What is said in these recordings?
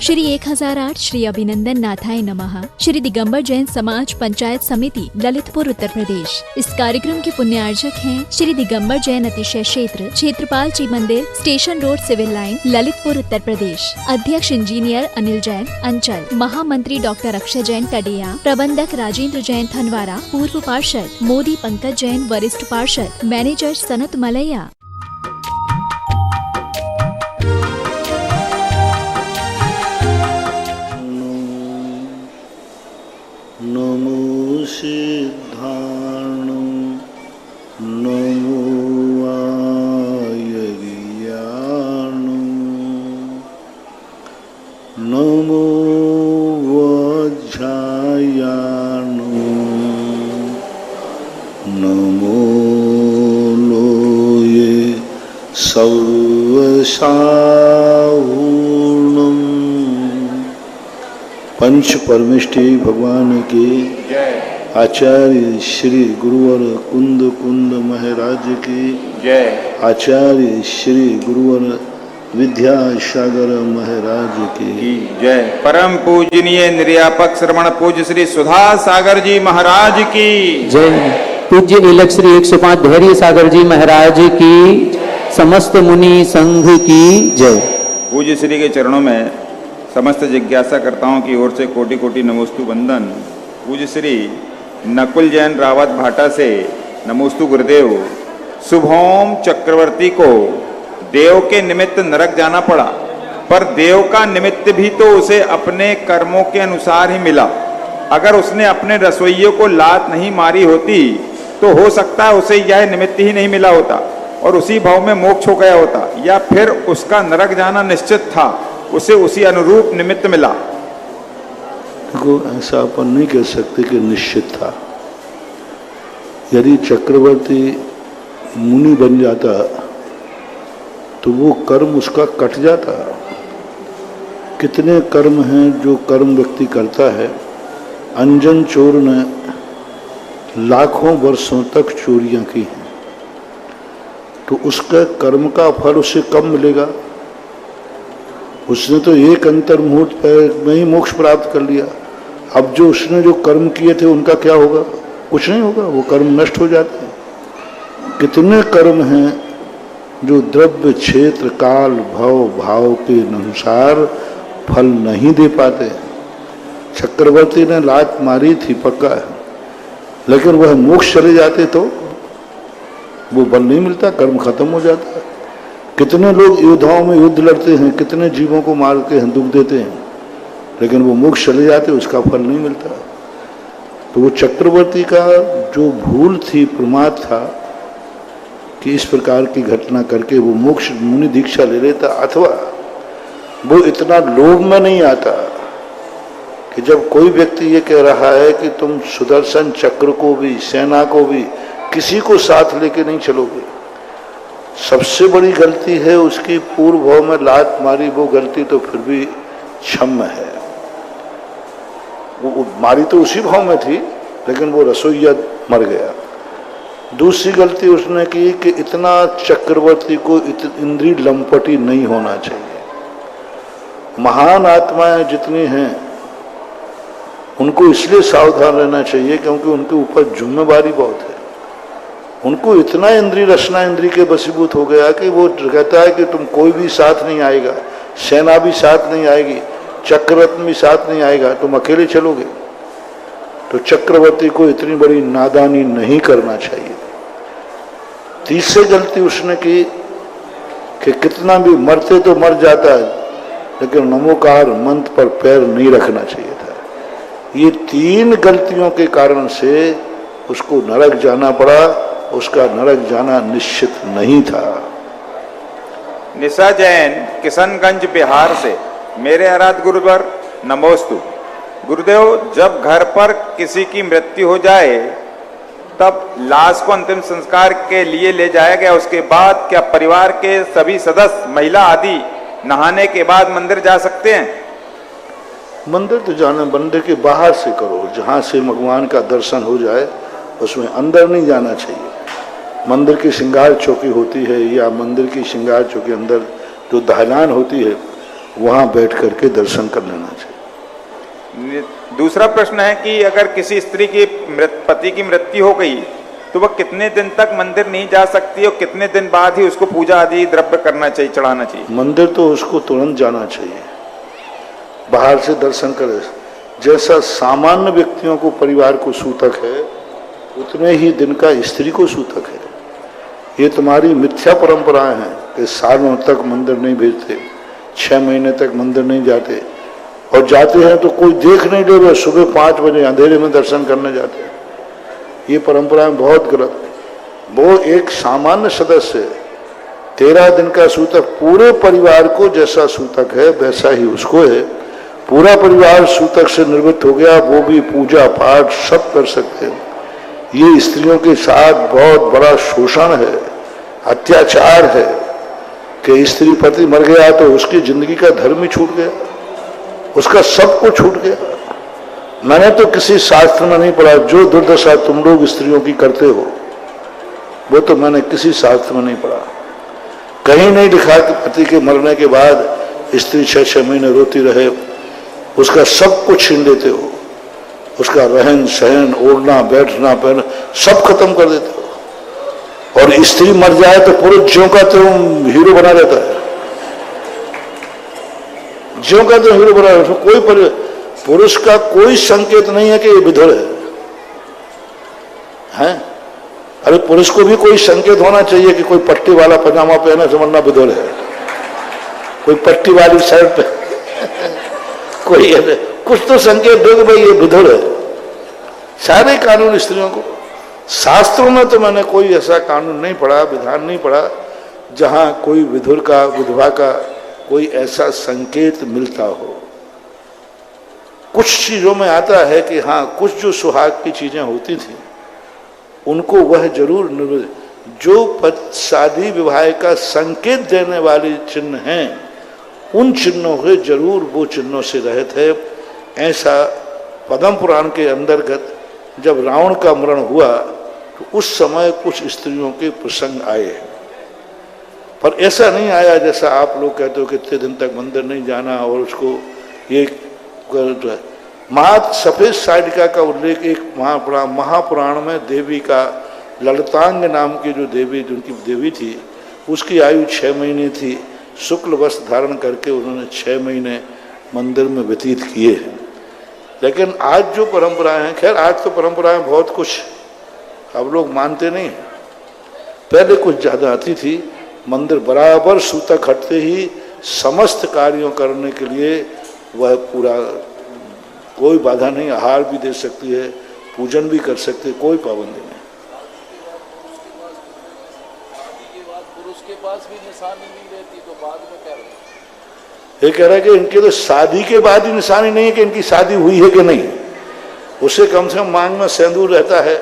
श्री 1008 श्री अभिनंदन नाथाय नमः, श्री दिगंबर जैन समाज पंचायत समिति ललितपुर उत्तर प्रदेश। इस कार्यक्रम के पुण्यार्जक हैं श्री दिगंबर जैन अतिशय क्षेत्र क्षेत्रपाल जी मंदिर, station road, civil line, Lalitpur Uttar Pradesh. अध्यक्ष इंजीनियर अनिल जैन अंचल, महामंत्री डॉक्टर अक्षय जैन टडिया, प्रबंधक राजेंद्र जैन थनवारा, पूर्व पार्षद मोदी पंकज जैन, वरिष्ठ पार्षद मैनेजर सनत मलैया। नमो सिद्धाणु नमो आयर्याणु नमो वज्रायाणु नमो लोये सर्वसाहुणम्। पंच परमेष्टि भगवान की आचार्य श्री गुरुवर कुंद कुंद महाराज की जय। आचार्य श्री गुरुवर विद्यासागर महाराज की जय। परम पूजनीय निर्यापक श्रवण पूज्य श्री सुधा सागर जी महाराज की जय। पूज्य इलक श्री 105 धैर्य सागर जी महाराज की, समस्त मुनि संघ की जय। पूज्य श्री के चरणों में समस्त जिज्ञासा करताओं की ओर से कोटि कोटि नमोस्तु वंदन। पूज्य श्री नकुल जैन रावत भाटा से नमोस्तु गुरुदेव। शुभोम चक्रवर्ती को देव के निमित्त नरक जाना पड़ा, पर देव का निमित्त भी तो उसे अपने कर्मों के अनुसार ही मिला। अगर उसने अपने रसोइयों को लात नहीं मारी होती तो हो सकता है उसे यह निमित्त ही नहीं मिला होता और उसी भाव में मोक्ष हो गया होता, या फिर उसका नरक जाना निश्चित था, उसे उसी अनुरूप निमित्त मिला। देखो, ऐसा अपन नहीं कह सकते कि निश्चित था। यदि चक्रवर्ती मुनि बन जाता तो वो कर्म उसका कट जाता। कितने कर्म हैं जो कर्म व्यक्ति करता है। अंजन चोर ने लाखों वर्षों तक चोरियां की हैं, तो उसका कर्म का फल उसे कब मिलेगा? उसने तो एक अंतर मुहूर्त में ही मोक्ष प्राप्त कर लिया। अब जो उसने जो कर्म किए थे उनका क्या होगा? कुछ नहीं होगा, वो कर्म नष्ट हो जाते हैं। कितने कर्म हैं जो द्रव्य क्षेत्र काल भव भाव के अनुसार फल नहीं दे पाते। चक्रवर्ती ने लात मारी थी पक्का है, लेकिन वह मोक्ष चले जाते तो वो बल नहीं मिलता, कर्म खत्म हो जाता है। कितने लोग योद्धाओं में युद्ध लड़ते हैं, कितने जीवों को मारते हैं, दुख देते हैं, लेकिन वो मोक्ष चले जाते, उसका फल नहीं मिलता। तो वो चक्रवर्ती का जो भूल थी, प्रमाद था कि इस प्रकार की घटना करके वो मोक्ष मुनि दीक्षा ले लेता, अथवा वो इतना लोभ में नहीं आता कि जब कोई व्यक्ति ये कह रहा है कि तुम सुदर्शन चक्र को भी, सेना को भी, किसी को साथ लेके नहीं चलोगे। सबसे बड़ी गलती है उसकी पूर्व भाव में लात मारी, वो गलती तो फिर भी क्षम्य है। वो मारी तो उसी भाव में थी, लेकिन वो रसोइया मर गया। दूसरी गलती उसने की कि इतना चक्रवर्ती को इंद्रिय लंपटी नहीं होना चाहिए। महान आत्माएं जितनी हैं उनको इसलिए सावधान रहना चाहिए क्योंकि उनके ऊपर जिम्मेवारी बहुत है। उनको इतना इंद्रिय रचना इंद्रिय के वशीभूत हो गया कि वो कहता है कि तुम कोई भी साथ नहीं आएगा, सेना भी साथ नहीं आएगी, चक्ररत्न भी साथ नहीं आएगा, तुम अकेले चलोगे। तो चक्रवर्ती को इतनी बड़ी नादानी नहीं करना चाहिए। तीसरी गलती उसने की कि कितना भी मरते तो मर जाता है, लेकिन नमोकार मंत्र पर पैर नहीं रखना चाहिए था। ये तीन गलतियों के कारण से उसको नरक जाना पड़ा। उसका नरक जाना निश्चित नहीं था। निशा जैन किशनगंज बिहार से, मेरे आराध्य गुरुवर नमोस्तु। गुरुदेव, जब घर पर किसी की मृत्यु हो जाए तब लाश को अंतिम संस्कार के लिए ले जाया गया, उसके बाद क्या परिवार के सभी सदस्य, महिला आदि नहाने के बाद मंदिर जा सकते हैं? मंदिर तो जाना मंदिर के बाहर से करो, जहाँ से भगवान का दर्शन हो जाए, उसमें अंदर नहीं जाना चाहिए। मंदिर की श्रृंगार चौकी होती है या मंदिर की श्रृंगार चौकी अंदर जो दहलान होती है, वहां बैठ करके दर्शन कर लेना चाहिए। दूसरा प्रश्न है कि अगर किसी स्त्री की पति की मृत्यु हो गई तो वह कितने दिन तक मंदिर नहीं जा सकती और कितने दिन बाद ही उसको पूजा आदि द्रव्य करना चाहिए, चढ़ाना चाहिए? मंदिर तो उसको तुरंत जाना चाहिए, बाहर से दर्शन करे। जैसा सामान्य व्यक्तियों को परिवार को सूतक है उतने ही दिन का स्त्री को सूतक है। ये तुम्हारी मिथ्या परंपराएं हैं कि सालों तक मंदिर नहीं भेजते, 6 महीने तक मंदिर नहीं जाते, और जाते हैं तो कोई देख नहीं दे रहे, सुबह 5 बजे अंधेरे में दर्शन करने जाते हैं। ये परंपराएं बहुत गलत है। वो एक सामान्य सदस्य 13 दिन का सूतक, पूरे परिवार को जैसा सूतक है वैसा ही उसको है। पूरा परिवार सूतक से निवृत्त हो गया, वो भी पूजा पाठ सब कर सकते हैं। ये स्त्रियों के साथ बहुत बड़ा शोषण है, अत्याचार है कि स्त्री पति मर गया तो उसकी जिंदगी का धर्म ही छूट गया, उसका सब कुछ छूट गया। मैंने तो किसी शास्त्र में नहीं पढ़ा, जो दुर्दशा तुम लोग स्त्रियों की करते हो वो तो मैंने किसी शास्त्र में नहीं पढ़ा। कहीं नहीं लिखा कि पति के मरने के बाद स्त्री 6-6 महीने रोती रहे, उसका सब कुछ छीन लेते हो, उसका रहन सहन, ओढ़ना बैठना पहनना सब खत्म कर देते हो। और स्त्री मर जाए तो पुरुष ज्यों का त्यों हीरो बना रहता है, ज्यों का त्यों हीरो बना रहता है। कोई पुरुष का कोई संकेत नहीं है कि ये विधुर है? अरे पुरुष को भी कोई संकेत होना चाहिए कि कोई पट्टी वाला पजामा पहने समझना विधुर है, कोई पट्टी वाली शर्ट पे कोई कुछ तो संकेत दो कि भाई ये विधुर है। सारे कानून स्त्रियों को, शास्त्रों में तो मैंने कोई ऐसा कानून नहीं पढ़ा, विधान नहीं पढ़ा जहां कोई विधुर का, विधवा का कोई ऐसा संकेत मिलता हो। कुछ चीजों में आता है कि हाँ, कुछ जो सुहाग की चीजें होती थी उनको वह जरूर, जो शादी विवाह का संकेत देने वाले चिन्ह हैं उन चिन्हों के जरूर वो चिन्हों से रहित है। ऐसा पद्म पुराण के अंतर्गत जब रावण का मरण हुआ तो उस समय कुछ स्त्रियों के प्रसंग आए हैं, पर ऐसा नहीं आया जैसा आप लोग कहते हो कि इतने दिन तक मंदिर नहीं जाना और उसको ये सफेद साइडिका का उल्लेख एक महापुराण में देवी का, ललितांग नाम की जो देवी, जिनकी देवी थी, उसकी आयु 6 महीने थी। शुक्ल वस्त्र धारण करके उन्होंने 6 महीने मंदिर में व्यतीत किए हैं। लेकिन आज जो परंपराएं हैं, खैर आज तो परंपराएं बहुत कुछ अब लोग मानते नहीं हैं, पहले कुछ ज़्यादा आती थी। मंदिर बराबर सूतक हटते ही समस्त कार्यों करने के लिए वह पूरा, कोई बाधा नहीं, आहार भी दे सकती है, पूजन भी कर सकती है, कोई पाबंदी नहीं। पुरुष के पास भी निशानी नहीं रहती तो बाद में क्या रहता? ये कह रहा है कि इनके तो शादी के बाद ही निशानी नहीं है कि इनकी शादी हुई है कि नहीं, उससे कम से कम मांग में सिंदूर रहता है।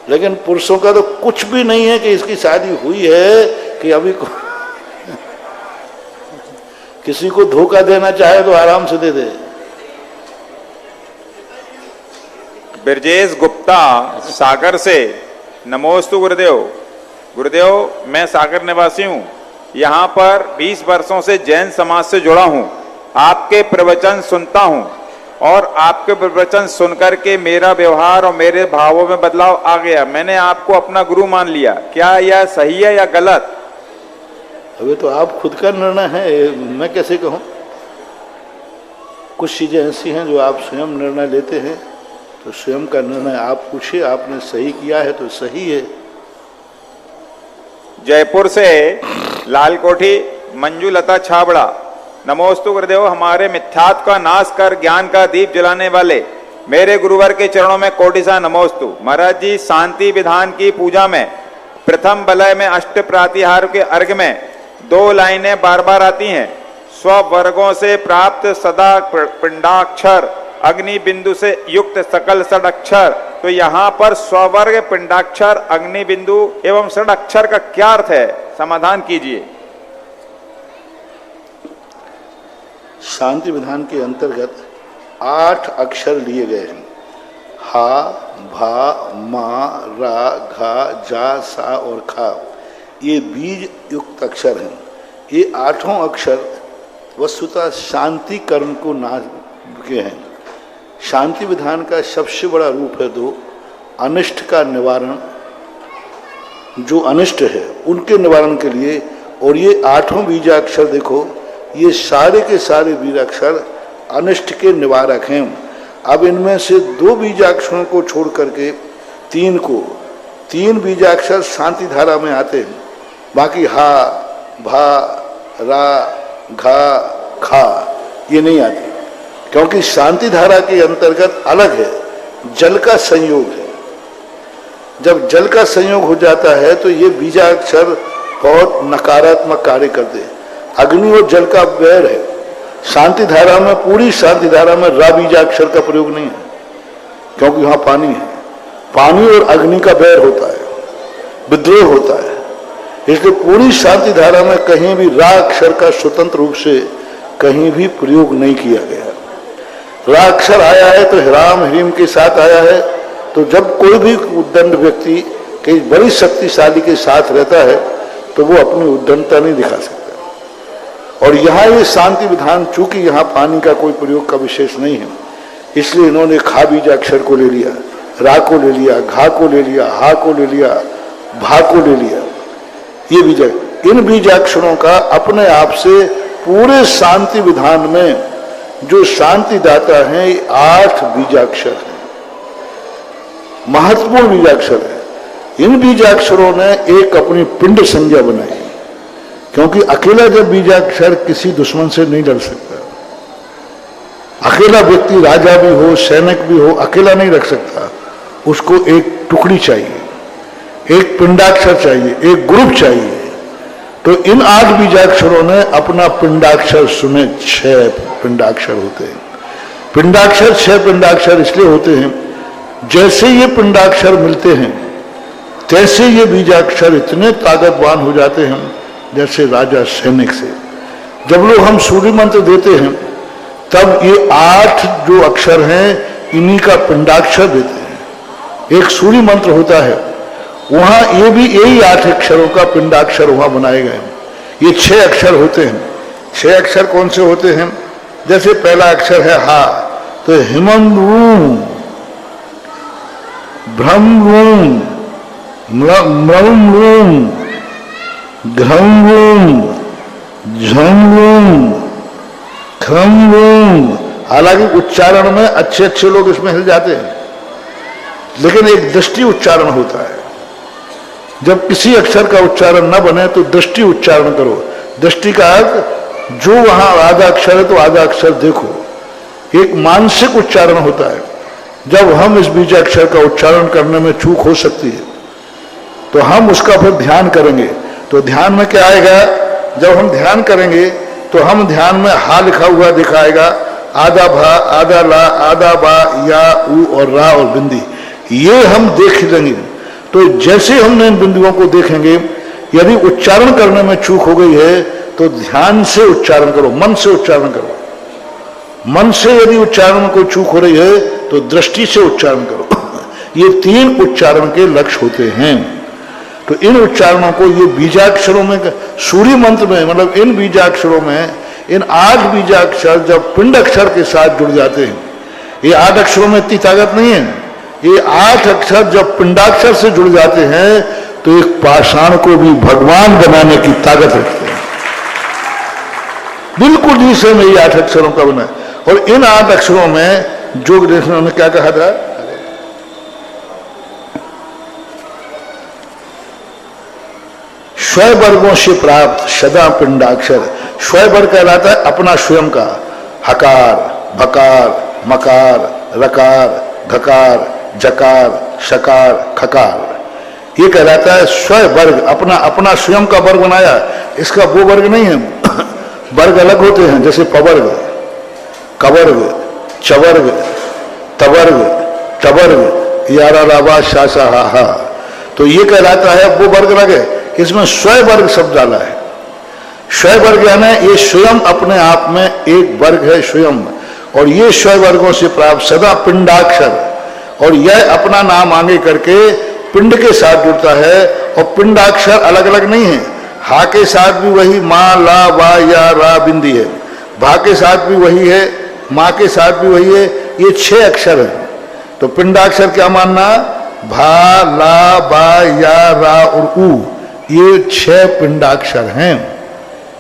लेकिन पुरुषों का तो कुछ भी नहीं है कि इसकी शादी हुई है कि अभी किसी को धोखा देना चाहे तो आराम से दे दे। ब्रजेश गुप्ता सागर से, नमोस्तु गुरुदेव। गुरुदेव, मैं सागर निवासी हूँ, यहाँ पर 20 वर्षों से जैन समाज से जुड़ा हूँ। आपके प्रवचन सुनता हूँ और आपके प्रवचन सुनकर के मेरा व्यवहार और मेरे भावों में बदलाव आ गया। मैंने आपको अपना गुरु मान लिया। क्या यह सही है या गलत? अभी तो आप खुद का निर्णय है, मैं कैसे कहूँ। कुछ चीजें ऐसी हैं जो आप स्वयं निर्णय लेते हैं, तो स्वयं का निर्णय आप पूछिए। आपने सही किया है तो सही है। जयपुर से लाल कोठी मंजुलता छाबड़ा, नमोस्तु गुरुदेव। हमारे मिथ्यात्व का नाश कर ज्ञान का दीप जलाने वाले मेरे गुरुवर के चरणों में कोटिसा नमोस्तु। महाराज जी, शांति विधान की पूजा में प्रथम वलय में अष्ट प्रातिहार के अर्घ में 2 लाइनें बार बार आती हैं। स्ववर्गों से प्राप्त सदा पिंडाक्षर, अग्नि बिंदु से युक्त सकल षड अक्षर। तो यहाँ पर स्ववर्ग, पिंडाक्षर, अग्नि बिंदु एवं षड अक्षर का क्या अर्थ है? समाधान कीजिए। शांति विधान के अंतर्गत 8 अक्षर लिए गए हैं। हा, भा, मा, रा, घा, जा, सा और खा, ये बीज युक्त अक्षर हैं। ये 8 अक्षर वस्तुतः शांति कर्म को ना के हैं। शांति विधान का सबसे बड़ा रूप है दो, अनिष्ट का निवारण, जो अनिष्ट है उनके निवारण के लिए। और ये 8 बीजाक्षर देखो, ये सारे के सारे बीजाक्षर अनिष्ट के निवारक हैं। अब इनमें से 2 बीजाक्षरों को छोड़ करके 3 बीजाक्षर शांति धारा में आते हैं, बाकी हा, भा, रा, घा, खा ये नहीं आते, क्योंकि शांति धारा के अंतर्गत अलग है, जल का संयोग है। जब जल का संयोग हो जाता है तो ये बीजाक्षर बहुत नकारात्मक कार्य करते हैं। अग्नि और जल का वैर है। शांति धारा में, पूरी शांति धारा में रा बीजाक्षर का प्रयोग नहीं है, क्योंकि वहां पानी है। पानी और अग्नि का वैर होता है, विद्रोह होता है, इसलिए पूरी शांति धारा में कहीं भी रा अक्षर का स्वतंत्र रूप से कहीं भी प्रयोग नहीं किया गया। रा अक्षर आया है तो ह्राम ह्रीम के साथ आया है। तो जब कोई भी उद्दंड व्यक्ति कई बड़ी शक्तिशाली के साथ रहता है तो वो अपनी उद्दंडता नहीं दिखा सकता। और यहाँ ये शांति विधान, चूंकि यहाँ पानी का कोई प्रयोग का विशेष नहीं है, इसलिए इन्होंने खा बीजाक्षर को ले लिया, रा को ले लिया, घा को ले लिया, हा को ले लिया, भा को ले लिया। ये बीजा, इन बीजाक्षरों का अपने आप से पूरे शांति विधान में जो शांति दाता है 8 बीजाक्षर है, महत्वपूर्ण बीजाक्षर है। इन बीजाक्षरों ने एक अपनी पिंड संज्ञा बनाई, क्योंकि अकेला जब बीजाक्षर किसी दुश्मन से नहीं लड़ सकता। अकेला व्यक्ति राजा भी हो, सैनिक भी हो, अकेला नहीं रख सकता। उसको एक टुकड़ी चाहिए, एक पिंडाक्षर चाहिए, एक ग्रुप चाहिए। तो इन 8 बीजाक्षरों ने अपना पिंडाक्षर सुने। 6 पिंडाक्षर होते हैं। पिंडाक्षर 6 पिंडाक्षर इसलिए होते हैं, जैसे ये पिंडाक्षर मिलते हैं तैसे ये बीजाक्षर इतने ताकतवान हो जाते हैं जैसे राजा सैनिक से। जब लोग हम सूर्य मंत्र देते हैं तब ये 8 जो अक्षर हैं इन्हीं का पिंडाक्षर देते हैं। एक सूर्य मंत्र होता है, वहां ये भी यही 8 अक्षरों का पिंडाक्षर वहां बनाए गए हैं। ये 6 अक्षर होते हैं। 6 अक्षर कौन से होते हैं? जैसे पहला अक्षर है हा, तो हिमम रूम, भ्रम रूम, मृम रूम, घ्रम रूम, झम रूम, खम रूम। हालांकि उच्चारण में अच्छे अच्छे लोग इसमें हिल जाते हैं, लेकिन एक दृष्टि उच्चारण होता है। जब किसी अक्षर का उच्चारण न बने तो दृष्टि उच्चारण करो। दृष्टि का अर्थ जो वहां आधा अक्षर है तो आधा अक्षर देखो। एक मानसिक उच्चारण होता है। जब हम इस बीजाक्षर का उच्चारण करने में चूक हो सकती है तो हम उसका फिर ध्यान करेंगे। तो ध्यान में क्या आएगा? जब हम ध्यान करेंगे तो हम ध्यान में हा लिखा हुआ दिखाएगा, आधा भा, आधा ला, आधा बा, या, उ और रा और बिंदी, ये हम देख लेंगे। तो जैसे हमने इन बिंदुओं को देखेंगे, यदि उच्चारण करने में चूक हो गई है तो ध्यान से उच्चारण करो, मन से उच्चारण करो। मन से यदि उच्चारण में कोई चूक हो रही है तो दृष्टि से उच्चारण करो। ये 3 उच्चारण के लक्ष्य होते हैं। तो इन उच्चारणों को ये बीजाक्षरों में, सूर्य मंत्र में, मतलब इन बीजाक्षरों में, इन 8 बीजाक्षर जब पिंड अक्षर के साथ जुड़ जाते हैं, ये 8 अक्षरों में इतनी ताकत नहीं है। ये 8 अक्षर जब पिंडाक्षर से जुड़ जाते हैं तो एक पाषाण को भी भगवान बनाने की ताकत रखते हैं। बिल्कुल इसे में ये 8 अक्षरों का बना है। और इन 8 अक्षरों में जोग दर्शन ने क्या कहा था? स्वय वर्गों से प्राप्त सदा पिंडाक्षर। स्वय वर्ग कहलाता है अपना स्वयं का। हकार, भकार, मकार, रकार, घकार, जकार, शकार, खकार, ये कहलाता है स्वय वर्ग। अपना अपना स्वयं का वर्ग बनाया। इसका वो वर्ग नहीं है। वर्ग अलग होते हैं, जैसे पवर्ग, कवर्ग, चवर्ग, तवर्ग, टवर्ग, यारा लावा शासा हा हा। तो ये कहलाता है वो वर्ग अलग है। इसमें स्वय वर्ग शब्द डाला है। स्वय वर्ग यानी ये स्वयं अपने आप में एक वर्ग है स्वयं। और ये स्वय वर्गों से प्राप्त सदा पिंडाक्षर, और यह अपना नाम आगे करके पिंड के साथ जुड़ता है। और पिंडाक्षर अलग अलग नहीं है। हा के साथ भी वही मा, ला, वा, या, रा, बिंदी है। भा के साथ भी वही है, माँ के साथ भी वही है। ये 6 अक्षर हैं। तो पिंडाक्षर क्या मानना? भा, ला, बा, या, रा और ऊ, ये 6 पिंडाक्षर हैं।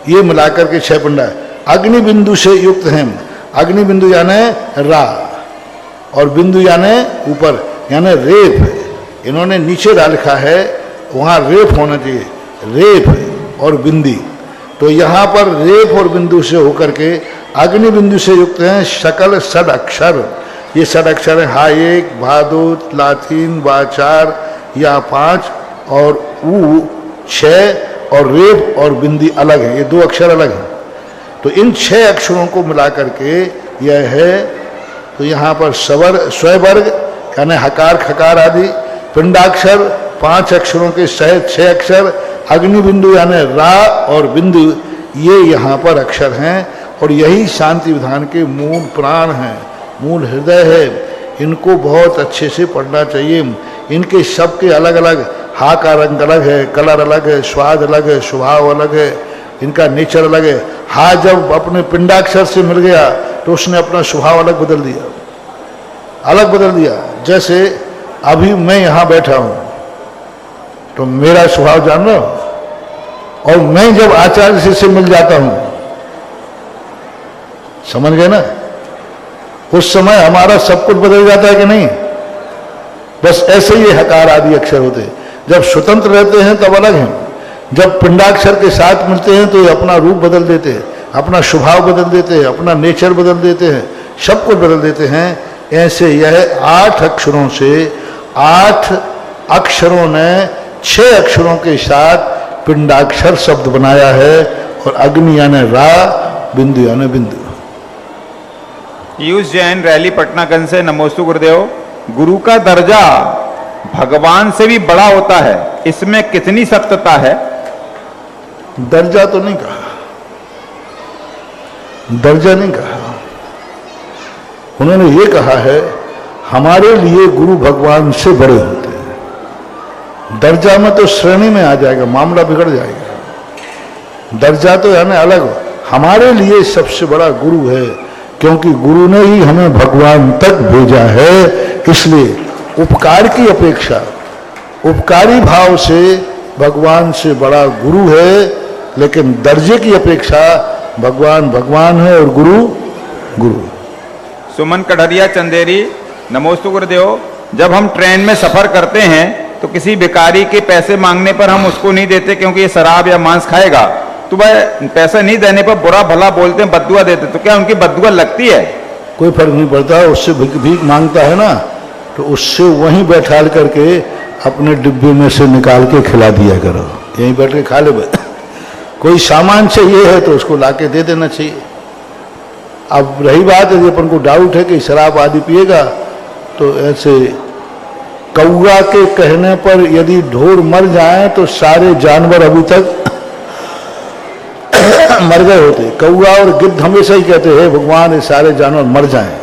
ये मिलाकर के 6 पिंडा। अग्नि बिंदु से युक्त हैं। अग्नि बिंदु यानी रा, और बिंदु यानी ऊपर, यानी रेफ। इन्होंने नीचे डाल रखा है, वहाँ रेफ होना चाहिए, रेफ और बिंदी। तो यहाँ पर रेफ और बिंदु से होकर के अग्नि बिंदु से युक्त हैं सकल षड अक्षर। ये षड अक्षर हैं हा 1, भा 2, ला 3, बा 4, या 5 और ऊ 6, और रेफ और बिंदी अलग है। ये 2 अक्षर अलग हैं। तो इन 6 अक्षरों को मिला करके यह है। तो यहाँ पर स्वर स्ववर्ग यानी हकार खकार आदि, पिंडाक्षर 5 अक्षरों के सहित 6 अक्षर, अग्नि बिंदु यानी रा और बिंदु, ये यहाँ पर अक्षर हैं। और यही शांति विधान के मूल प्राण हैं, मूल हृदय है। इनको बहुत अच्छे से पढ़ना चाहिए। इनके सबके अलग अलग, हा का रंग अलग है, कलर अलग है, स्वाद अलग है, स्वभाव अलग है, इनका नेचर अलग है। हा जब अपने पिंडाक्षर से मिल गया तो उसने अपना स्वभाव अलग बदल दिया, अलग बदल दिया। जैसे अभी मैं यहाँ बैठा हूँ तो मेरा स्वभाव जान रहे हो, और मैं जब आचार्य से मिल जाता हूँ, समझ गए ना, उस समय हमारा सब कुछ बदल जाता है कि नहीं? बस ऐसे ही हकार आदि अक्षर होते हैं। जब स्वतंत्र रहते हैं तब अलग हैं, जब पिंडाक्षर के साथ मिलते हैं तो ये अपना रूप बदल देते हैं, अपना स्वभाव बदल देते हैं, अपना नेचर बदल देते हैं, सब कुछ बदल देते हैं। ऐसे यह 8 अक्षरों से, 8 अक्षरों ने 6 अक्षरों के साथ पिंडाक्षर शब्द बनाया है। और अग्नि यानी रा, बिंदु यानी बिंदु। पीयूष जैन, रैली पटनागंज से। नमोस्तु गुरुदेव। गुरु का दर्जा भगवान से भी बड़ा होता है, इसमें कितनी सत्यता है? दर्जा तो नहीं कहा, दर्जा नहीं कहा। उन्होंने ये कहा है हमारे लिए गुरु भगवान से बड़े होते हैं। दर्जा में तो श्रेणी में आ जाएगा, मामला बिगड़ जाएगा। दर्जा तो यानी अलग। हमारे लिए सबसे बड़ा गुरु है, क्योंकि गुरु ने ही हमें भगवान तक भेजा है। इसलिए उपकार की अपेक्षा, उपकारी भाव से भगवान से बड़ा गुरु है, लेकिन दर्जे की अपेक्षा भगवान भगवान है और गुरु गुरु। सुमन कढ़रिया, चंदेरी। नमोस्तु गुरुदेव। जब हम ट्रेन में सफर करते हैं तो किसी भिखारी के पैसे मांगने पर हम उसको नहीं देते क्योंकि ये शराब या मांस खाएगा, तो वह पैसा नहीं देने पर बुरा भला बोलते हैं, बद्दुआ देते, तो क्या उनकी बद्दुआ लगती है? कोई फर्क नहीं पड़ता। उससे भीख मांगता है ना, तो उससे वहीं बैठाल करके अपने डिब्बे में से निकाल के खिला दिया करो, यहीं बैठ के खा ले। कोई सामान चाहिए है तो उसको लाके दे देना चाहिए। अब रही बात यदि अपन को डाउट है कि शराब आदि पिएगा, तो ऐसे कौआ के कहने पर यदि ढोर मर जाए तो सारे जानवर अभी तक मर गए होते। कौआ और गिद्ध हमेशा ही कहते हैं भगवान ये सारे जानवर मर जाएं।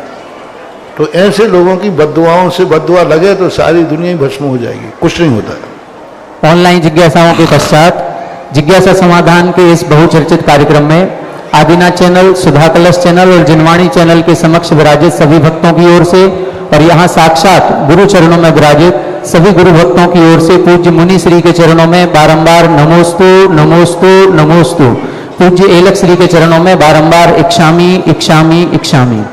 तो ऐसे लोगों की बद्दुआओं से बद्दुआ लगे तो सारी दुनिया ही भस्म हो जाएगी, कुछ नहीं होता है। ऑनलाइन जिज्ञासाओं के पश्चात जिज्ञासा समाधान के इस बहुचर्चित कार्यक्रम में आदिनाथ चैनल, सुधा कलश चैनल और जिनवाणी चैनल के समक्ष विराजित सभी भक्तों की ओर से और यहाँ साक्षात गुरु चरणों में विराजित सभी गुरु भक्तों की ओर से पूज्य मुनि श्री के चरणों में बारंबार नमोस्तु नमोस्तु नमोस्तु। पूज्य एलक श्री के चरणों में बारंबार इक्षामी इक्षामी इक्षामी।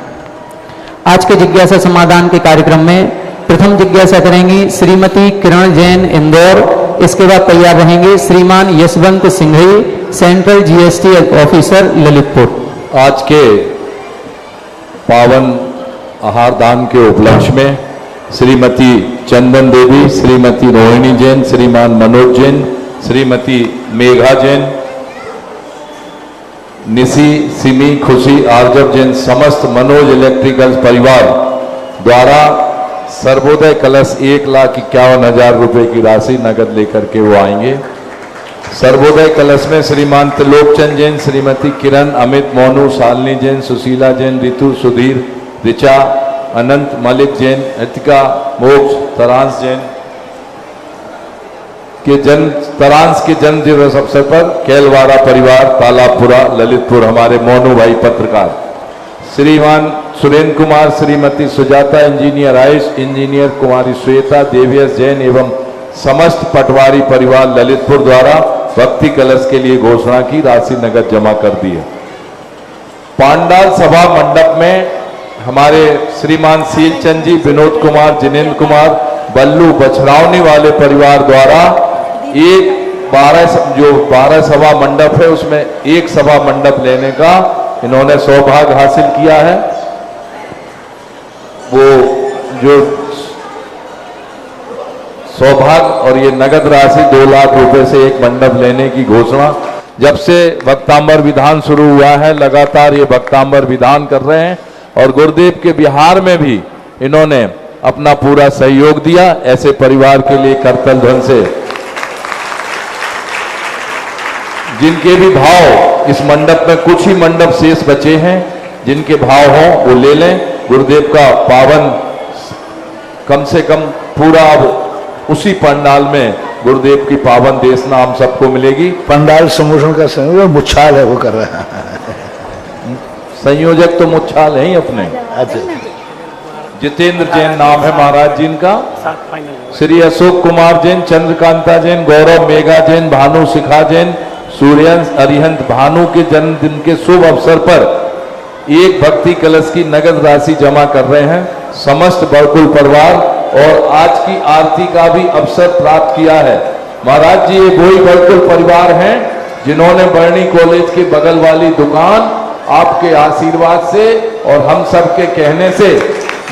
आज के जिज्ञासा समाधान के कार्यक्रम में प्रथम जिज्ञासा करेंगी श्रीमती किरण जैन, इंदौर। इसके बाद तैयार रहेंगे श्रीमान Yashwant Singhai, central GST officer, Lalitpur. आज के पावन आहार दान के उपलक्ष्य में श्रीमती चंदन देवी, श्रीमती रोहिणी जैन, श्रीमान मनोज जैन, श्रीमती मेघा जैन, निशी, सिमी, खुशी, आर्जव जैन, समस्त मनोज इलेक्ट्रिकल्स परिवार द्वारा सर्वोदय कलश 1,51,000 रुपए की राशि नगद लेकर के वो आएंगे। सर्वोदय कलश में श्रीमान त्रिलोकचंद जैन, श्रीमती किरण, अमित, मोनू, शालिनी जैन, सुशीला जैन, रितु, सुधीर, ऋचा, अनंत, मलिक जैन, अतिका, मोक्ष, तरांश जैन के तरांश के जन्म दिवस अवसर पर कैलवाड़ा परिवार तालाबपुरा ललितपुर हमारे मोनू भाई पत्रकार, श्रीमान सुरेंद्र कुमार, श्रीमती सुजाता, इंजीनियर आयुष, इंजीनियर कुमारी श्वेता, देवियस जैन एवं समस्त पटवारी परिवार ललितपुर द्वारा भक्ति कलश के लिए घोषणा की राशि नगद जमा कर दी है। पांडाल सभा मंडप में हमारे श्रीमान सीलचंद जी, विनोद कुमार, जिनेन्द्र कुमार, बल्लू बछरावनी वाले परिवार द्वारा एक 12 सभा मंडप है, उसमें एक सभा मंडप लेने का इन्होंने सौभाग्य हासिल किया है। वो जो सौभाग्य और ये नगद राशि 2 लाख रुपए से एक मंडप लेने की घोषणा, जब से भक्तांबर विधान शुरू हुआ है लगातार ये भक्तांबर विधान कर रहे हैं और गुरुदेव के बिहार में भी इन्होंने अपना पूरा सहयोग दिया। ऐसे परिवार के लिए करतल ध्वन से जिनके भी भाव, इस मंडप में कुछ ही मंडप शेष बचे हैं, जिनके भाव हों वो ले लें। गुरुदेव का पावन कम से कम पूरा अब उसी पंडाल में गुरुदेव की पावन देशना हम सबको मिलेगी। पंडाल समूषण का संयोजक मुच्छाल है, वो कर रहा है। संयोजक तो मुच्छाल है ही अपने। अच्छा, जितेंद्र जैन नाम है महाराज जी इनका। श्री अशोक कुमार जैन, चंद्रकांता जैन, गौरव मेघा जैन, भानु शिखा जैन, सूर्यंश अरिहंत भानु के जन्मदिन के शुभ अवसर पर एक भक्ति कलश की नगद राशि जमा कर रहे हैं समस्त बड़कुल परिवार, और आज की आरती का भी अवसर प्राप्त किया है। महाराज जी ये वही बड़कुल परिवार हैं जिन्होंने बरनी कॉलेज के बगल वाली दुकान आपके आशीर्वाद से और हम सब के कहने से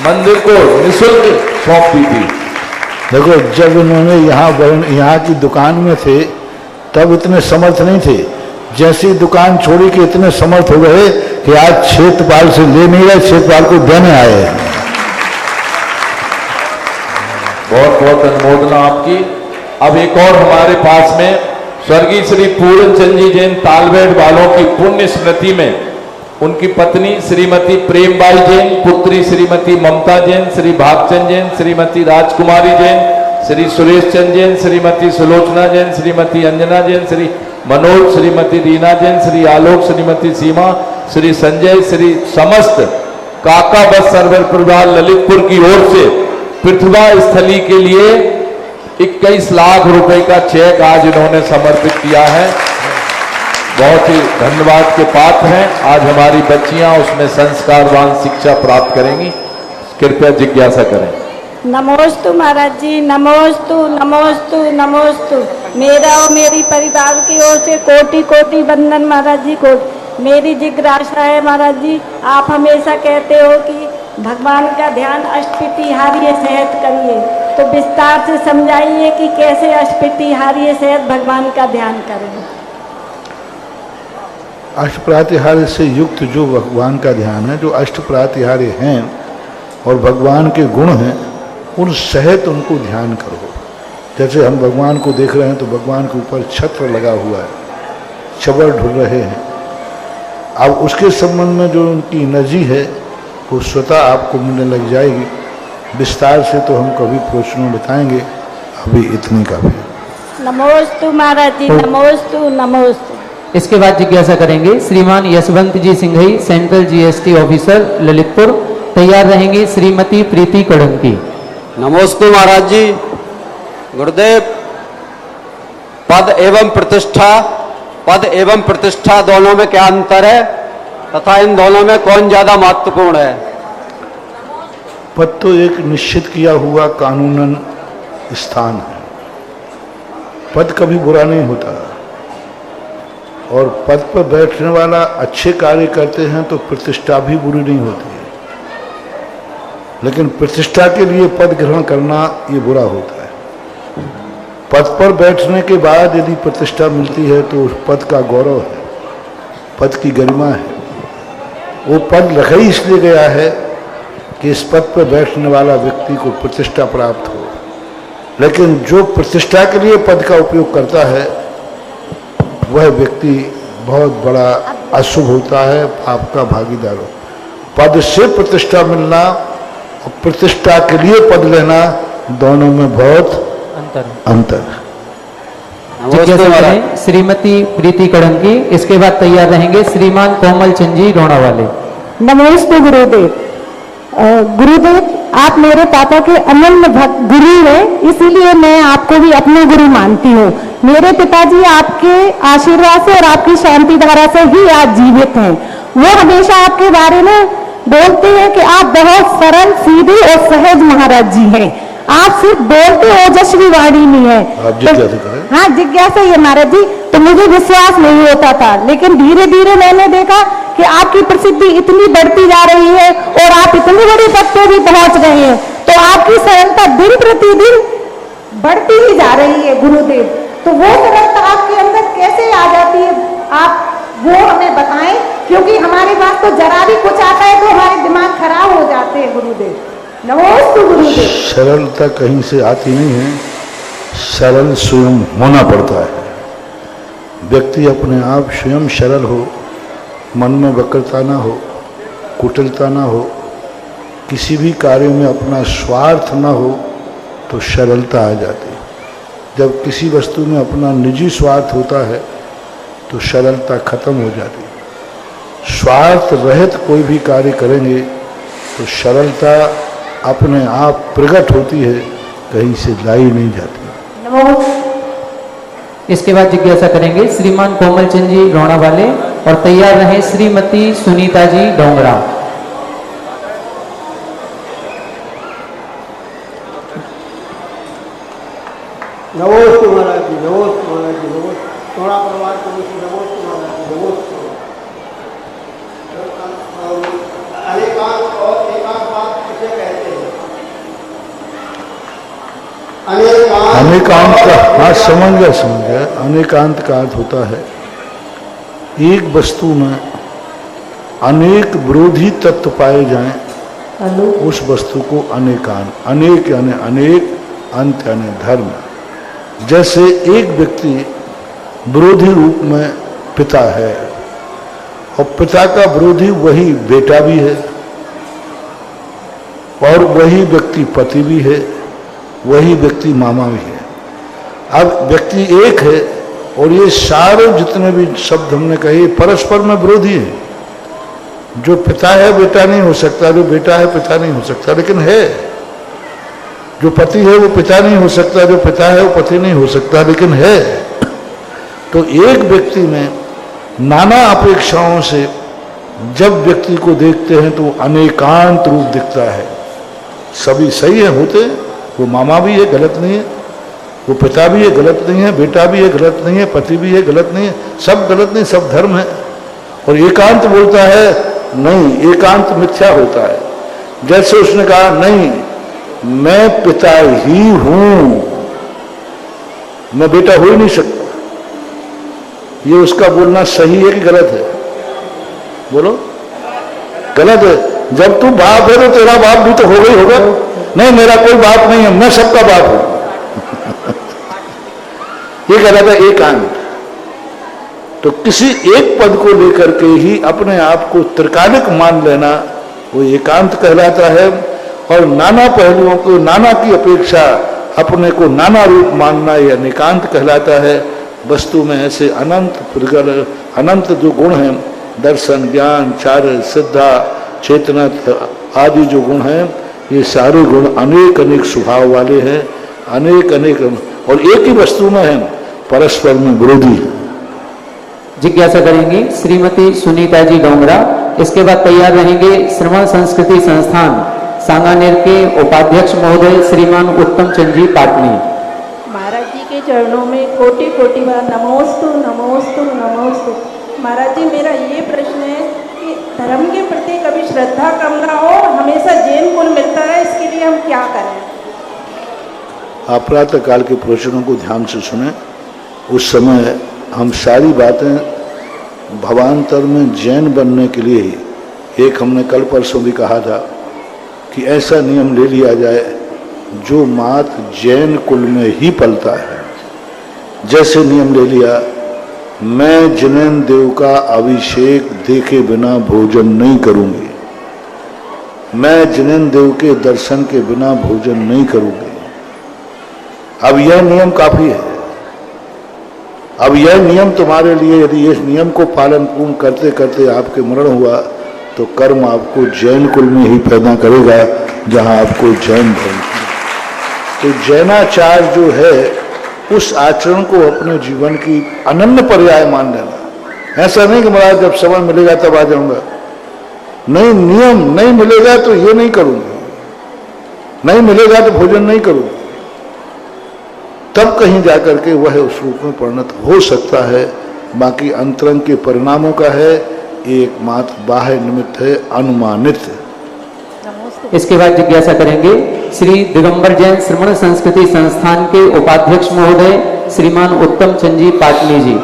मंदिर को निःशुल्क सौंप दी थी। देखो, जब इन्होंने यहाँ की दुकान में थे तब इतने समर्थ नहीं थे, जैसी दुकान छोड़ी कि इतने समर्थ हो गए कि आज क्षेत्रपाल से ले नहीं रहे, क्षेत्रपाल को देने आए हैं। बहुत बहुत अनुमोदना आपकी। अब एक और हमारे पास में स्वर्गीय श्री पूर्णचंद जी जैन तालबेड़ वालों की पुण्य स्मृति में उनकी पत्नी श्रीमती प्रेमबाई जैन, पुत्री श्रीमती ममता जैन, श्री भागचंद जैन, श्रीमती राजकुमारी जैन, श्री सुरेश चंद जैन, श्रीमती सुलोचना जैन, श्रीमती अंजना जैन, श्री मनोज, श्रीमती रीना जैन, श्री आलोक, श्रीमती सीमा, श्री संजय, श्री समस्त काका बस सर्वर परिवार ललितपुर की ओर से पृथ्वा स्थली के लिए 21 लाख रुपए का चेक आज इन्होंने समर्पित किया है। बहुत ही धन्यवाद के पात्र हैं। आज हमारी बच्चियां उसमें संस्कारवान शिक्षा प्राप्त करेंगी। कृपया जिज्ञासा करें। नमोस्तु महाराज जी, नमोस्तु नमोस्तु नमोस्तु। मेरा और मेरी परिवार की ओर से कोटि कोटि वंदन महाराज जी को। मेरी जिज्ञासा है महाराज जी, आप हमेशा कहते हो कि भगवान का ध्यान अष्टपीठी हारिए सहत करिए, तो विस्तार से समझाइए कि कैसे अष्टपीठी हारिए सहत भगवान का ध्यान करें। अष्टप्रातिहार्य से युक्त जो भगवान का ध्यान है, जो अष्टप्रातिहार्य हैं और भगवान के गुण हैं, उन सहित उनको ध्यान करो। जैसे हम भगवान को देख रहे हैं तो भगवान के ऊपर छत्र लगा हुआ है, चबर ढुल रहे हैं। अब उसके संबंध में जो उनकी एनर्जी है वो स्वतः आपको मिलने लग जाएगी। विस्तार से तो हम कभी प्रश्न में बताएंगे, अभी इतनी काफी। नमोस्तु महाराज जी, नमोस्तु नमोस्तु। इसके बाद जिज्ञासा करेंगे श्रीमान Yashwant ji Singhai, central GST officer Lalitpur. तैयार रहेंगी श्रीमती प्रीति कड़ंकी। नमोस्तु महाराज जी। गुरुदेव, पद एवं प्रतिष्ठा दोनों में क्या अंतर है तथा इन दोनों में कौन ज्यादा महत्वपूर्ण है? पद तो एक निश्चित किया हुआ कानूनन स्थान है। पद कभी बुरा नहीं होता, और पद पर बैठने वाला अच्छे कार्य करते हैं तो प्रतिष्ठा भी बुरी नहीं होती है। लेकिन प्रतिष्ठा के लिए पद ग्रहण करना ये बुरा होता है। पद पर बैठने के बाद यदि प्रतिष्ठा मिलती है तो उस पद का गौरव है, पद की गरिमा है। वो पद रखा ही इसलिए गया है कि इस पद पर बैठने वाला व्यक्ति को प्रतिष्ठा प्राप्त हो। लेकिन जो प्रतिष्ठा के लिए पद का उपयोग करता है वह व्यक्ति बहुत बड़ा अशुभ होता है, पाप का भागीदार हो। पद से प्रतिष्ठा मिलना और प्रतिष्ठा के लिए पद लेना, दोनों में बहुत अंतर है। जिज्ञासा करें श्रीमती प्रीति कड़ंकी। इसके बाद तैयार रहेंगे श्रीमान कोमल चंद जी रोणा वाले। नमस्ते गुरुदेव। गुरुदेव, आप मेरे पापा के अनन्य भक्त गुरु हैं, इसीलिए मैं आपको भी अपने गुरु मानती हूँ। मेरे पिताजी आपके आशीर्वाद से और आपकी शांति धारा से ही आज जीवित हैं। वो हमेशा आपके बारे में बोलते हैं कि आप बहुत सरल, सीधे और सहज महाराज जी हैं। आप सिर्फ बोलते ओजस्वी वाणी नहीं है। आप जिज्ञासा करें। हाँ, जिज्ञासा ये महाराज जी, तो मुझे विश्वास नहीं होता था, लेकिन धीरे धीरे मैंने देखा कि आपकी प्रसिद्धि इतनी बढ़ती जा रही है और आप इतनी बड़ी पद पे भी पहुंच गए हैं, तो आपकी सरलता दिन प्रतिदिन बढ़ती ही जा रही है गुरुदेव। तो वो सरलता आपके अंदर कैसे आ जाती है, आप वो हमें बताएं, क्योंकि हमारे पास तो जरा भी कुछ आता है तो हमारे दिमाग खराब हो जाते हैं गुरुदेव। नमस्ते गुरुदेव। सरलता कहीं से आती नहीं है, सरल स्वयं होना पड़ता है। व्यक्ति अपने आप स्वयं सरल हो, मन में वक्रता ना हो, कुटिलता ना हो, किसी भी कार्य में अपना स्वार्थ ना हो, तो सरलता आ जाती है। जब किसी वस्तु में अपना निजी स्वार्थ होता है तो सरलता खत्म हो जाती है। स्वार्थ रहित कोई भी कार्य करेंगे तो सरलता अपने आप प्रकट होती है, कहीं से लाई नहीं जाती। इसके बाद जिज्ञासा करेंगे श्रीमान कोमल चंद जी रोणा वाले और तैयार रहे श्रीमती सुनीता जी डोंगरा। नमोस्तु महाराज जी, नमोस्तु महाराज जी, नमोस्तु थोड़ा परिवार को नमोस्तु महाराज जी, नमोस्तु। अनेकांत और एकांत बात किसे कहते हैं? अनेकांत का, हाँ समझ गया। अनेकांत का अर्थ होता है एक वस्तु में अनेक विरोधी तत्व पाए जाएं, उस वस्तु को अनेकांत। अनेक यानी अनेक, अंत यानी धर्म। जैसे एक व्यक्ति विरोधी रूप में पिता है और पिता का विरोधी वही बेटा भी है, और वही व्यक्ति पति भी है, वही व्यक्ति मामा भी है। अब व्यक्ति एक है और ये सारे जितने भी शब्द हमने कहे परस्पर में विरोधी है। जो पिता है बेटा नहीं हो सकता, जो बेटा है पिता नहीं हो सकता, लेकिन है। जो पति है वो पिता नहीं हो सकता, जो पिता है वो पति नहीं हो सकता, लेकिन है। तो एक व्यक्ति में नाना अपेक्षाओं से जब व्यक्ति को देखते हैं तो अनेकांत रूप दिखता है। सभी सही है होते, वो मामा भी है, गलत नहीं है, वो पिता भी है, गलत नहीं है, बेटा भी है, गलत नहीं है, पति भी है, गलत नहीं है, सब गलत नहीं, सब धर्म है। और एकांत बोलता है नहीं, एकांत मिथ्या होता है। जैसे उसने कहा नहीं मैं पिता ही हूं, मैं बेटा हो ही नहीं सकता। ये उसका बोलना सही है कि गलत है? बोलो, गलत है। जब तू बाप है तो तेरा बाप भी तो होगा ही होगा। नहीं मेरा कोई बाप नहीं है, मैं सबका बाप हूं। ये कहता है एकांत। तो किसी एक पद को लेकर के ही अपने आप को त्रिकालिक मान लेना वो एकांत कहलाता है। और नाना पहलुओं को, नाना की अपेक्षा अपने को नाना रूप मानना यह निकांत कहलाता है। वस्तु में ऐसे अनंत प्रगल, अनंत जो गुण हैं, दर्शन, ज्ञान, चार्य, सिद्धा, चेतना आदि जो गुण हैं, ये सारे गुण अनेक अनेक स्वभाव वाले हैं, अनेक अनेक, और एक ही वस्तु में है, परस्पर में विरोधी। जिज्ञासा करेंगी श्रीमती सुनीता जी डोंगरा। इसके बाद तैयार रहेंगे श्रवण संस्कृति संस्थान सांगानेर के उपाध्यक्ष महोदय श्रीमान उत्तम चंद जी पाटनी। महाराज जी के चरणों में कोटि कोटि बार नमोस्तु नमोस्तु नमोस्तु। महाराज जी मेरा ये प्रश्न है कि धर्म के प्रति कभी श्रद्धा कम ना हो, हमेशा जैन कुल मिलता है, इसके लिए हम क्या करें? आप प्रातः काल के प्रवचनों को ध्यान से सुने। उस समय हम सारी बातें भवान्तर में जैन बनने के लिए ही, एक हमने कल परसों भी कहा था कि ऐसा नियम ले लिया जाए जो मात जैन कुल में ही पलता है। जैसे नियम ले लिया, मैं जिनेन देव का अभिषेक देखे बिना भोजन नहीं करूंगी, मैं जिनेन देव के दर्शन के बिना भोजन नहीं करूंगी। अब यह नियम काफी है। अब यह नियम तुम्हारे लिए, यदि इस नियम को पालन पूर्ण करते करते आपके मरण हुआ तो कर्म आपको जैन कुल में ही पैदा करेगा, जहां आपको जैन धर्म। तो जैनाचार जो है उस आचरण को अपने जीवन की अनन्य पर्याय मान लेना। ऐसा नहीं कि महाराज जब समय मिलेगा तब आ जाऊंगा, नहीं, नियम नहीं मिलेगा तो ये नहीं करूंगा, नहीं मिलेगा तो भोजन नहीं करूंगा, तब कहीं जाकर के वह उस रूप में परिणत हो सकता है। बाकी अंतरंग के परिणामों का है, एकमात्र बाह्य निमित्त है, अनुमानित। इसके बाद जिज्ञासा करेंगे श्री दिगंबर जैन श्रमण संस्कृति संस्थान के उपाध्यक्ष महोदय श्रीमान उत्तम चंद जी पाटनी जी।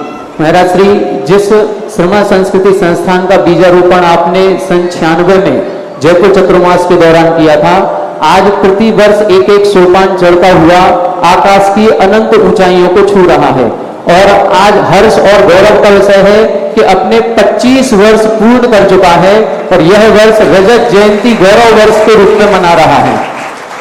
महाराज श्री, जिस श्रमण संस्कृति संस्थान का बीजारोपण आपने सन 96 में जयपुर चतुर्मास के दौरान किया था, आज प्रति वर्ष एक एक सोपान चढ़ता हुआ आकाश की अनंत ऊंचाइयों को छू रहा है और आज हर्ष और गौरव का विषय है कि अपने 25 वर्ष पूर्ण कर चुका है और यह वर्ष रजत जयंती गौरव वर्ष के रूप में मना रहा है।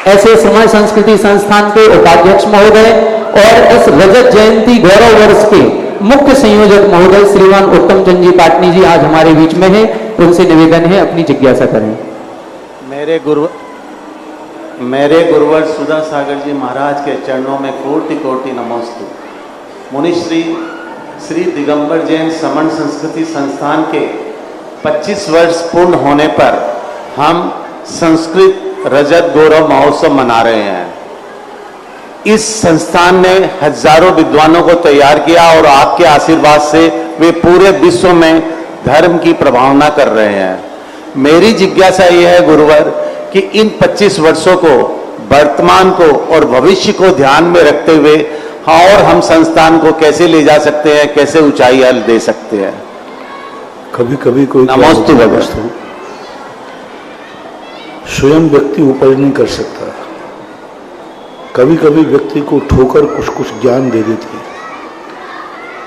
ऐसे श्रमण संस्कृति संस्थान के उपाध्यक्ष महोदय और इस रजत जयंती गौरव वर्ष के मुख्य संयोजक महोदय श्रीमान उत्तम चंद जी पाटनी जी आज हमारे बीच में है। उनसे निवेदन है अपनी जिज्ञासा करें। मेरे गुरुवर सुधा सागर जी महाराज के चरणों में कोटि कोटि नमोस्तु। मुनिश्री श्री दिगंबर जैन श्रमण संस्कृति संस्थान के 25 वर्ष पूर्ण होने पर हम संस्कृत रजत गौरव महोत्सव मना रहे हैं। इस संस्थान ने हजारों विद्वानों को तैयार किया और आपके आशीर्वाद से वे पूरे विश्व में धर्म की प्रभावना कर रहे हैं। मेरी जिज्ञासा यह है गुरुवर कि इन 25 वर्षों को, वर्तमान को और भविष्य को ध्यान में रखते हुए और हम संस्थान को कैसे ले जा सकते हैं, कैसे ऊंचाई दे सकते हैं। कभी कभी कोई नमोस्तु वस्तु स्वयं व्यक्ति उपज नहीं कर सकता, कभी कभी व्यक्ति को ठोकर कुछ कुछ ज्ञान दे देती है।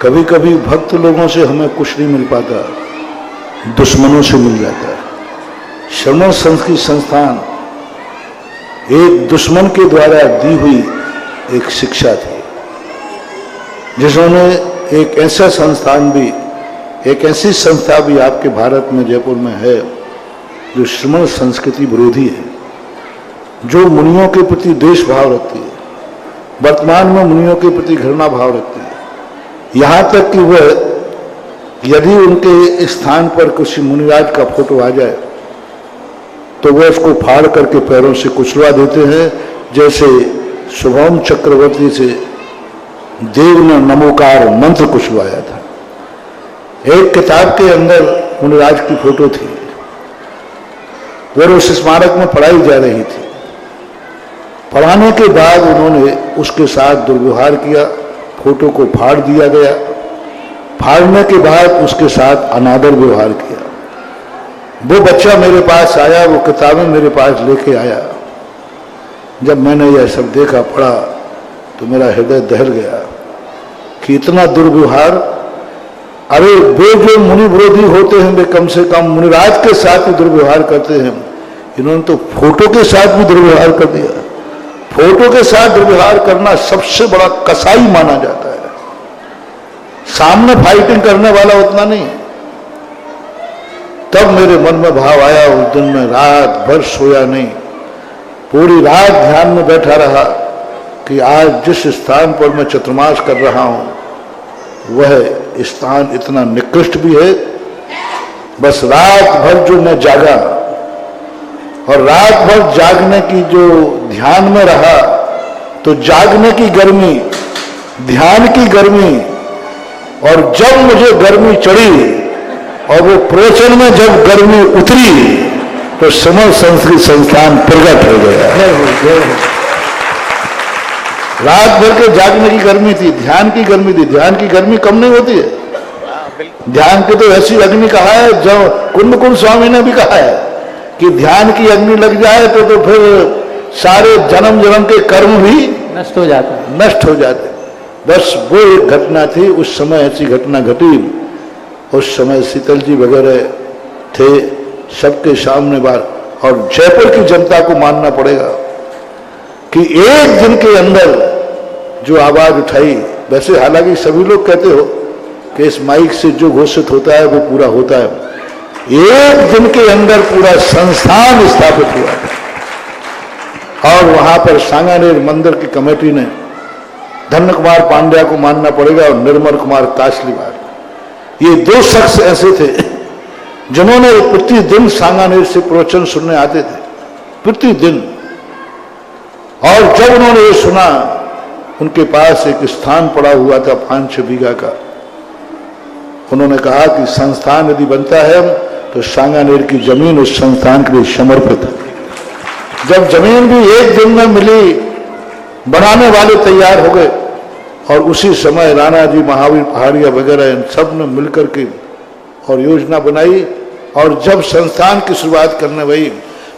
कभी कभी भक्त लोगों से हमें कुछ नहीं मिल पाता, दुश्मनों से मिल जाता है। श्रमण संस्कृति संस्थान एक दुश्मन के द्वारा दी हुई एक शिक्षा थी, जिन्होंने एक ऐसा संस्थान भी, एक ऐसी संस्था भी आपके भारत में जयपुर में है जो श्रमण संस्कृति विरोधी है, जो मुनियों के प्रति द्वेष भाव रखती है, वर्तमान में मुनियों के प्रति घृणा भाव रखती है। यहाँ तक कि वह यदि उनके स्थान पर किसी मुनिराज का फोटो आ जाए तो वह उसको फाड़ करके पैरों से कुचलवा देते हैं, जैसे शुभम चक्रवर्ती से देव ने नमोकार मंत्र कुचलवाया था। एक किताब के अंदर मुनिराज की फोटो थी, वह उस स्मारक में पढ़ाई जा रही थी। पढ़ाने के बाद उन्होंने उसके साथ दुर्व्यवहार किया, फोटो को फाड़ दिया गया। फाड़ने के बाद उसके साथ अनादर व्यवहार किया। वो बच्चा मेरे पास आया, वो किताबें मेरे पास लेके आया। जब मैंने यह सब देखा, पढ़ा, तो मेरा हृदय दहल गया कि इतना दुर्व्यवहार। अरे वे जो मुनि विरोधी होते हैं वे कम से कम मुनिराज के साथ भी दुर्व्यवहार करते हैं, इन्होंने तो फोटो के साथ भी दुर्व्यवहार कर दिया। फोटो के साथ दुर्व्यवहार करना सबसे बड़ा कसाई माना जाता है, सामने फाइटिंग करने वाला उतना नहीं। तब मेरे मन में भाव आया, उस दिन मैं रात भर सोया नहीं, पूरी रात ध्यान में बैठा रहा कि आज जिस स्थान पर मैं चतुर्मास कर रहा हूं वह स्थान इतना निकृष्ट भी है। बस रात भर जो मैं जागा और रात भर जागने की जो ध्यान में रहा, तो जागने की गर्मी, ध्यान की गर्मी, और जब मुझे गर्मी चढ़ी और वो प्रवचन में जब गर्मी उतरी तो श्रमण संस्कृति संस्थान प्रकट हो गया। रात भर के जागने की गर्मी थी, ध्यान की गर्मी थी। ध्यान की गर्मी कम नहीं होती है। ध्यान की तो ऐसी अग्नि कहा है, जो कुंद स्वामी ने भी कहा है कि ध्यान की अग्नि लग जाए तो फिर सारे जन्म जन्म के कर्म भी नष्ट हो जाते, नष्ट हो जाते। बस वो एक घटना थी, उस समय ऐसी घटना घटी। उस समय शीतल जी वगैरह थे सबके सामने बात, और जयपुर की जनता को मानना पड़ेगा कि एक दिन के अंदर जो आवाज उठाई, वैसे हालांकि सभी लोग कहते हो कि इस माइक से जो घोषित होता है वो पूरा होता है। एक दिन के अंदर पूरा संस्थान स्थापित हुआ था और वहां पर सांगानेर मंदिर की कमेटी ने धन्य कुमार पांड्या को मानना पड़ेगा और निर्मल कुमार कासलीवाल, ये दो शख्स ऐसे थे जिन्होंने प्रतिदिन सांगानेर से प्रवचन सुनने आते थे, प्रतिदिन। और जब उन्होंने ये सुना, उनके पास एक स्थान पड़ा हुआ था 5-6 बीघा का, उन्होंने कहा कि संस्थान यदि बनता है तो सांगानेर की जमीन उस संस्थान के लिए समर्पित है। जब जमीन भी एक दिन में मिली, बनाने वाले तैयार हो गए और उसी समय राणा जी, महावीर पहाड़िया वगैरह इन सब ने मिलकर के और योजना बनाई। और जब संस्थान की शुरुआत करने गई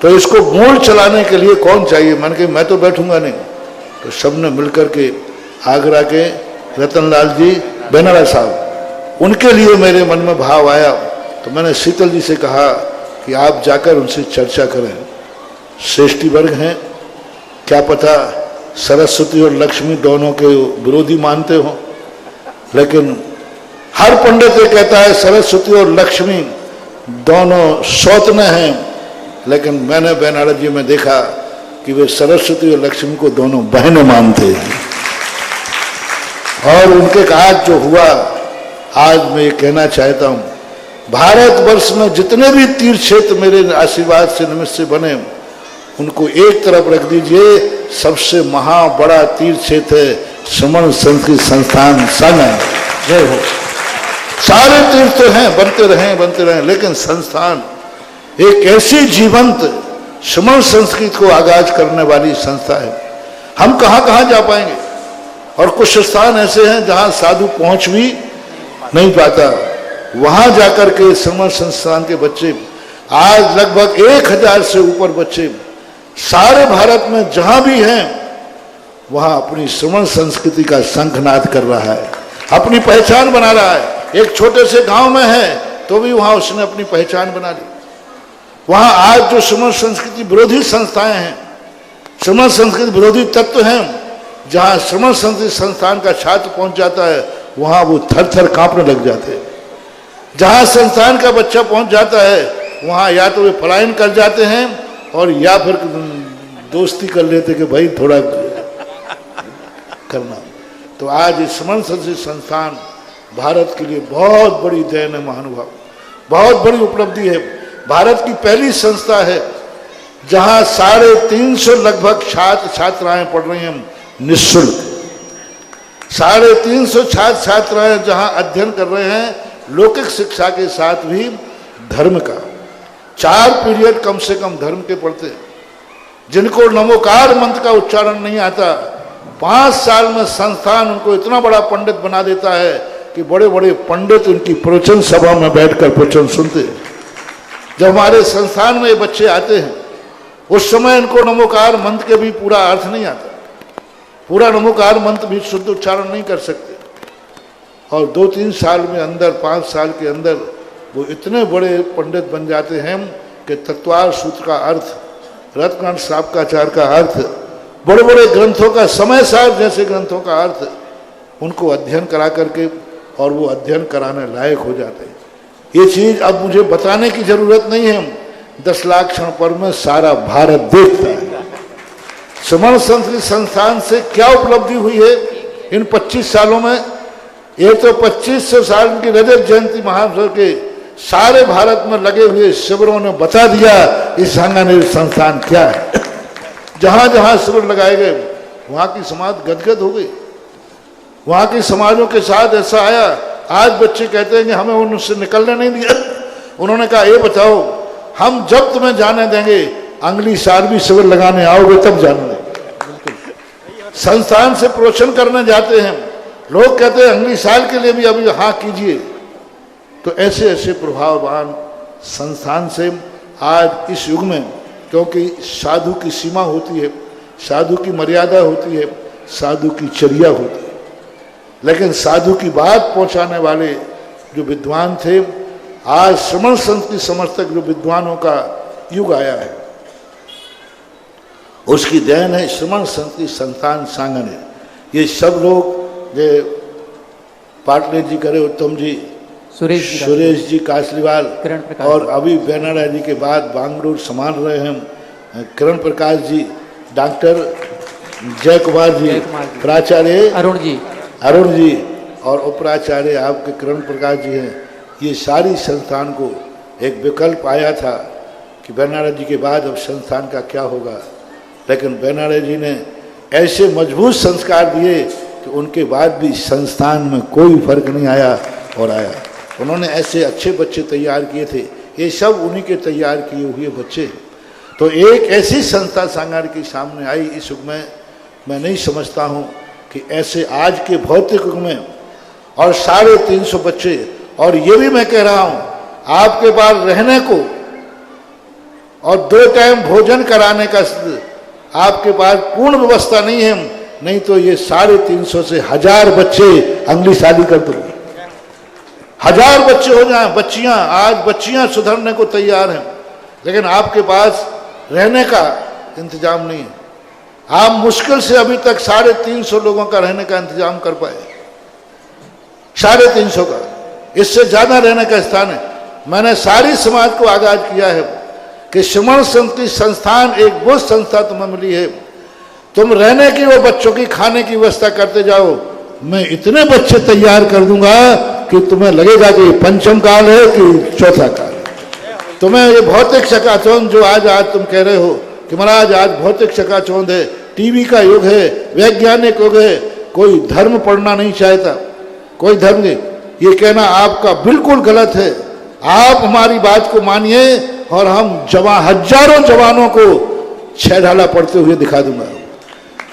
तो इसको मूल चलाने के लिए कौन चाहिए? मैंने कहा मैं तो बैठूंगा नहीं। तो सबने मिलकर के आगरा के रतनलाल जी बेनरा साहब, उनके लिए मेरे मन में भाव आया। तो मैंने शीतल जी से कहा कि आप जाकर उनसे चर्चा करें, श्रेष्ठी वर्ग हैं, क्या पता सरस्वती और लक्ष्मी दोनों के विरोधी मानते हो, लेकिन हर पंडित ये कहता है सरस्वती और लक्ष्मी दोनों सौतने हैं, लेकिन मैंने बेनारस जी में देखा कि वे सरस्वती और लक्ष्मी को दोनों बहनें मानते हैं। और उनके काज जो हुआ, आज मैं ये कहना चाहता हूं, भारतवर्ष में जितने भी तीर्थ क्षेत्र मेरे आशीर्वाद से निमित्त से बने, उनको एक तरफ रख दीजिए, सबसे बड़ा तीर्थ क्षेत्र है श्रमण संस्कृत संस्थान सांगानेर। जय हो। सारे तीर्थ हैं, बनते रहें, लेकिन संस्थान एक ऐसी जीवंत श्रमण संस्कृत को आगाज करने वाली संस्था है। हम कहां जा पाएंगे? और कुछ स्थान ऐसे हैं जहां साधु पहुंच भी नहीं पाता, वहां जाकर के श्रमण संस्थान के बच्चे, आज लगभग 1000 से ऊपर बच्चे सारे भारत में जहां भी हैं, वहां अपनी श्रमण संस्कृति का शंखनाद कर रहा है, अपनी पहचान बना रहा है। एक छोटे से गांव में है तो भी वहां उसने अपनी पहचान बना ली। वहां आज जो श्रमण संस्कृति विरोधी संस्थाएं हैं, श्रमण संस्कृति विरोधी तत्व हैं, जहां श्रमण संस्कृति संस्थान का छात्र पहुंच जाता है, वहां वो थर थर कांपने लग जाते हैं। जहां संस्थान का बच्चा पहुंच जाता है, वहां या तो वे पलायन कर जाते हैं और या फिर दोस्ती कर लेते कि भाई थोड़ा करना। तो आज इस श्रमण संस्कृति संस्थान भारत के लिए बहुत बड़ी देन है, महानुभाव, बहुत बड़ी उपलब्धि है। भारत की पहली संस्था है जहां 350 लगभग छात्र छात्राएं पढ़ रही हैं निःशुल्क। 350 छात्र छात्राएं जहां अध्ययन कर रहे हैं लौकिक शिक्षा के साथ भी धर्म का। 4 पीरियड कम से कम धर्म के पढ़ते हैं। जिनको नमोकार मंत्र का उच्चारण नहीं आता, 5 साल में संस्थान उनको इतना बड़ा पंडित बना देता है कि बड़े बड़े पंडित उनकी प्रवचन सभा में बैठकर प्रवचन सुनते हैं। जब हमारे संस्थान में ये बच्चे आते हैं, उस समय इनको नमोकार मंत्र के भी पूरा अर्थ नहीं आता, पूरा नमोकार मंत्र भी शुद्ध उच्चारण नहीं कर सकते। और 2-3 साल में अंदर, 5 साल के अंदर वो इतने बड़े पंडित बन जाते हैं कि तत्वार सूत्र का अर्थ, रत्नकांड श्रावकाचार का अर्थ, बड़े बड़े ग्रंथों का, समय सार जैसे ग्रंथों का अर्थ उनको अध्ययन करा करके और वो अध्ययन कराने लायक हो जाते हैं। ये चीज अब मुझे बताने की जरूरत नहीं है, 10 लाख क्षण पर में सारा भारत देखता है। श्रमण संस्कृत संस्थान से क्या उपलब्धि हुई है इन 25 सालों में? ये तो 2500 साल की रजत जयंती महोत्सव के सारे भारत में लगे हुए शिविरों ने बता दिया इस सांगानेर संस्थान क्या है। जहां जहां शिविर लगाए गए वहां की समाज गदगद हो गई। वहां की समाजों के साथ ऐसा आया, आज बच्चे कहते हैं कि हमें उनसे निकलने नहीं दिया। उन्होंने कहा ये बताओ, हम जब तुम्हें जाने देंगे, अगली साल भी शिविर लगाने आओगे तब जाने देंगे। संस्थान से प्रवचन करने जाते हैं, लोग कहते हैं अगली साल के लिए भी अभी हाँ कीजिए। तो ऐसे ऐसे प्रभाववान संस्थान से आज इस युग में, क्योंकि साधु की सीमा होती है, साधु की मर्यादा होती है, साधु की चर्या होती है, लेकिन साधु की बात पहुंचाने वाले जो विद्वान थे, आज श्रमण संत की समर्थक जो विद्वानों का युग आया है, उसकी देन है श्रमण संत की संस्थान सांगानेर। ये सब लोग ये पाटले जी करे, उत्तम जी, सुरेश जी कासलीवाल, और अभी बेनारा जी के बाद बांगलुरु संभाल रहे हैं किरण प्रकाश जी, डॉक्टर जय कुमार जी, प्राचार्य अरुण जी और उपराचार्य आपके किरण प्रकाश जी हैं। ये सारी संस्थान को एक विकल्प आया था कि बेनारा जी के बाद अब संस्थान का क्या होगा, लेकिन बेनारा जी ने ऐसे मजबूत संस्कार दिए कि उनके बाद भी संस्थान में कोई फर्क नहीं आया और आया। उन्होंने ऐसे अच्छे बच्चे तैयार किए थे, ये सब उन्हीं के तैयार किए हुए बच्चे। तो एक ऐसी संस्था सांगार के सामने आई इस युग में, मैं नहीं समझता हूँ कि ऐसे आज के भौतिक युग में और 350 बच्चे, और ये भी मैं कह रहा हूँ आपके पास रहने को और 2 टाइम भोजन कराने का आपके पास पूर्ण व्यवस्था नहीं है, नहीं तो ये 350 से 1000 बच्चे अगली शादी कर दो, 1000 बच्चे हो जाएं। बच्चियां, आज बच्चियां सुधरने को तैयार हैं, लेकिन आपके पास रहने का इंतजाम नहीं है। आप मुश्किल से अभी तक 350 लोगों का रहने का इंतजाम कर पाए, 350 का, इससे ज्यादा रहने का स्थान है। मैंने सारी समाज को आगाज किया है कि श्रमण संस्कृति संस्थान एक वो संस्था तुम्हें मिली है, तुम रहने की और बच्चों की खाने की व्यवस्था करते जाओ, मैं इतने बच्चे तैयार कर दूंगा कि तुम्हें लगेगा कि पंचम काल है कि चौथा काल है। तुम्हें ये भौतिक चकाचौंध जो आज तुम कह रहे हो कि महाराज आज भौतिक चकाचौंध है, टीवी का युग है, वैज्ञानिक युग है, कोई धर्म पढ़ना नहीं चाहता, कोई धर्म नहीं, ये कहना आपका बिल्कुल गलत है। आप हमारी बात को मानिए और हम हजारों जवानों को 6 ढाला पढ़ते हुए दिखा दूंगा,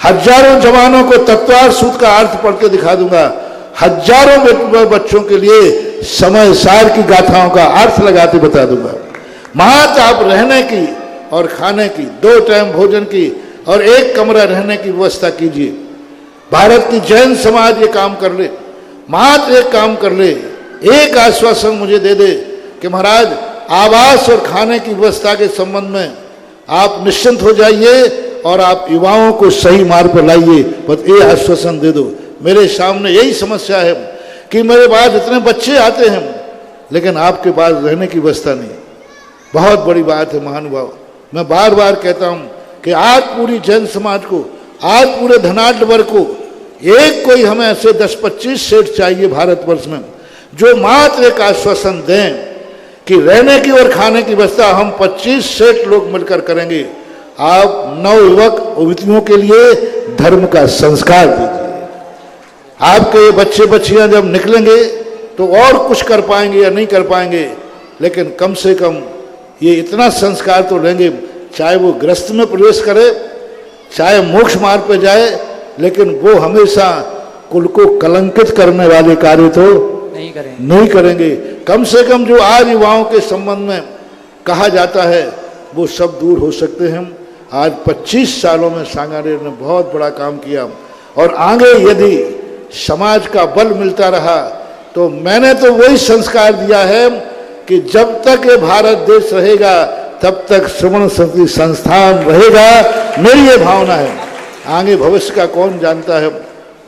हजारों जवानों को तत्वार सूत्र का अर्थ पढ़ के दिखा दूंगा, हजारों बच्चों के लिए समय सार की गाथाओं का अर्थ लगाते बता दूंगा। महज आप रहने की और खाने की, 2 टाइम भोजन की और 1 कमरा रहने की व्यवस्था कीजिए। भारत की जैन समाज ये काम कर ले, महज एक काम कर ले, एक आश्वासन मुझे दे दे कि महाराज आवास और खाने की व्यवस्था के संबंध में आप निश्चिंत हो जाइए और आप युवाओं को सही मार्ग पर लाइए, बस ये आश्वासन दे दो। मेरे सामने यही समस्या है कि मेरे पास इतने बच्चे आते हैं लेकिन आपके पास रहने की व्यवस्था नहीं। बहुत बड़ी बात है महानुभाव, मैं बार बार कहता हूं कि आज पूरी जैन समाज को, आज पूरे धनाढ्य वर्ग को एक कोई हमें ऐसे 10-25 सेठ चाहिए भारतवर्ष में जो मात्र एक आश्वासन दें कि रहने की और खाने की व्यवस्था हम 25 सेठ लोग मिलकर करेंगे। आप नवयुवक युवतियों के लिए धर्म का संस्कार दीजिए। आपके बच्चे बच्चियां जब निकलेंगे तो और कुछ कर पाएंगे या नहीं कर पाएंगे, लेकिन कम से कम ये इतना संस्कार तो लेंगे, चाहे वो गृहस्थ में प्रवेश करे, चाहे मोक्ष मार्ग पर जाए, लेकिन वो हमेशा कुल को कलंकित करने वाले कार्य तो नहीं करेंगे। कम से कम जो आज युवाओं के संबंध में कहा जाता है वो सब दूर हो सकते हैं। आज 25 सालों में सांगानेर ने बहुत बड़ा काम किया और आगे यदि समाज का बल मिलता रहा तो मैंने तो वही संस्कार दिया है कि जब तक ये भारत देश रहेगा तब तक श्रमण संस्कृति संस्थान रहेगा। मेरी ये भावना है, आगे भविष्य का कौन जानता है।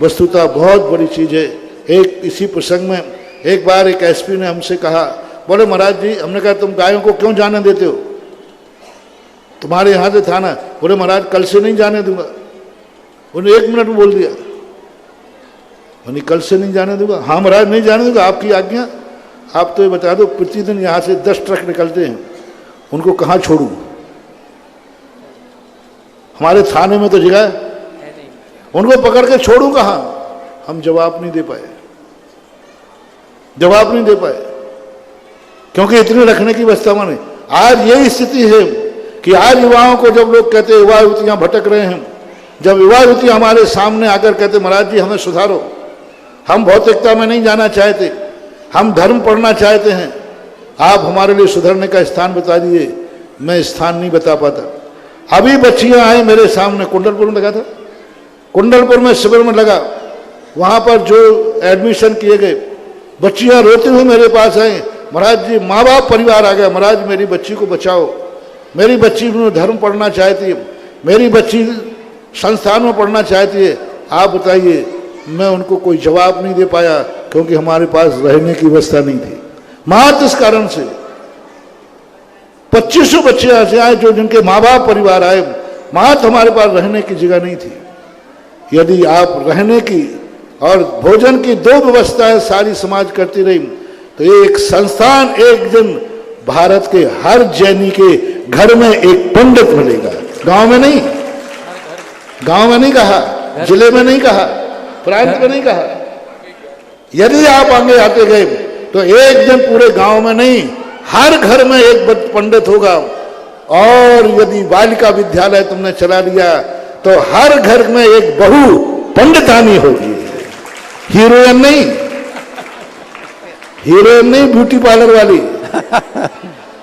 वस्तुतः बहुत बड़ी चीज़ है। एक इसी प्रसंग में एक बार एक एसपी ने हमसे कहा, बोले महाराज जी, हमने कहा तुम गायों को क्यों जाने देते हो, तुम्हारे यहाँ से था ना। बोले महाराज कल से नहीं जाने दूंगा। उन्होंने 1 मिनट में बोल दिया, उन्हें कल से नहीं जाने दूंगा। हाँ महाराज नहीं जाने दूंगा, आपकी आज्ञा। आप तो ये बता दो प्रतिदिन यहाँ से 10 ट्रक निकलते हैं, उनको कहाँ छोड़ूं? हमारे थाने में तो जगह है, उनको पकड़ के छोड़ूं कहाँ? हम जवाब नहीं दे पाए, जवाब नहीं दे पाए, क्योंकि इतने रखने की व्यवस्था माने। आज यही स्थिति है कि आज युवाओं को जब लोग कहते युवा युवतियां भटक रहे हैं, जब युवा युवतियां हमारे सामने आकर कहते महाराज जी हमें सुधारो, हम भौतिकता में नहीं जाना चाहते, हम धर्म पढ़ना चाहते हैं, आप हमारे लिए सुधरने का स्थान बता दिए। मैं स्थान नहीं बता पाता। अभी बच्चियां आई मेरे सामने, कुंडलपुर में लगा था, कुंडलपुर में शिविर में लगा, वहां पर जो एडमिशन किए गए बच्चियां रोते हुए मेरे पास आई, महाराज जी माँ बाप परिवार आ गया, महाराज मेरी बच्ची को बचाओ, मेरी बच्ची धर्म पढ़ना चाहती है, मेरी बच्ची संस्थान में पढ़ना चाहती है, आप बताइए। मैं उनको कोई जवाब नहीं दे पाया, क्योंकि हमारे पास रहने की व्यवस्था नहीं थी। मात्र इस कारण से 2500 बच्चे ऐसे आए जो जिनके माँ बाप परिवार आए, मात्र हमारे पास रहने की जगह नहीं थी। यदि आप रहने की और भोजन की 2 व्यवस्थाएं सारी समाज करती रही तो एक संस्थान एक दिन भारत के हर जैनी के घर में एक पंडित मिलेगा। गांव में नहीं, गांव में नहीं कहा, जिले में नहीं कहा, प्रांत में नहीं कहा। यदि आप आगे आते गए तो एक दिन पूरे गांव में नहीं, हर घर में एक पंडित होगा। और यदि बालिका विद्यालय तुमने चला लिया तो हर घर में एक बहू पंडितानी होगी। हीरोइन नहीं, हीरोइन नहीं, ब्यूटी पार्लर वाली।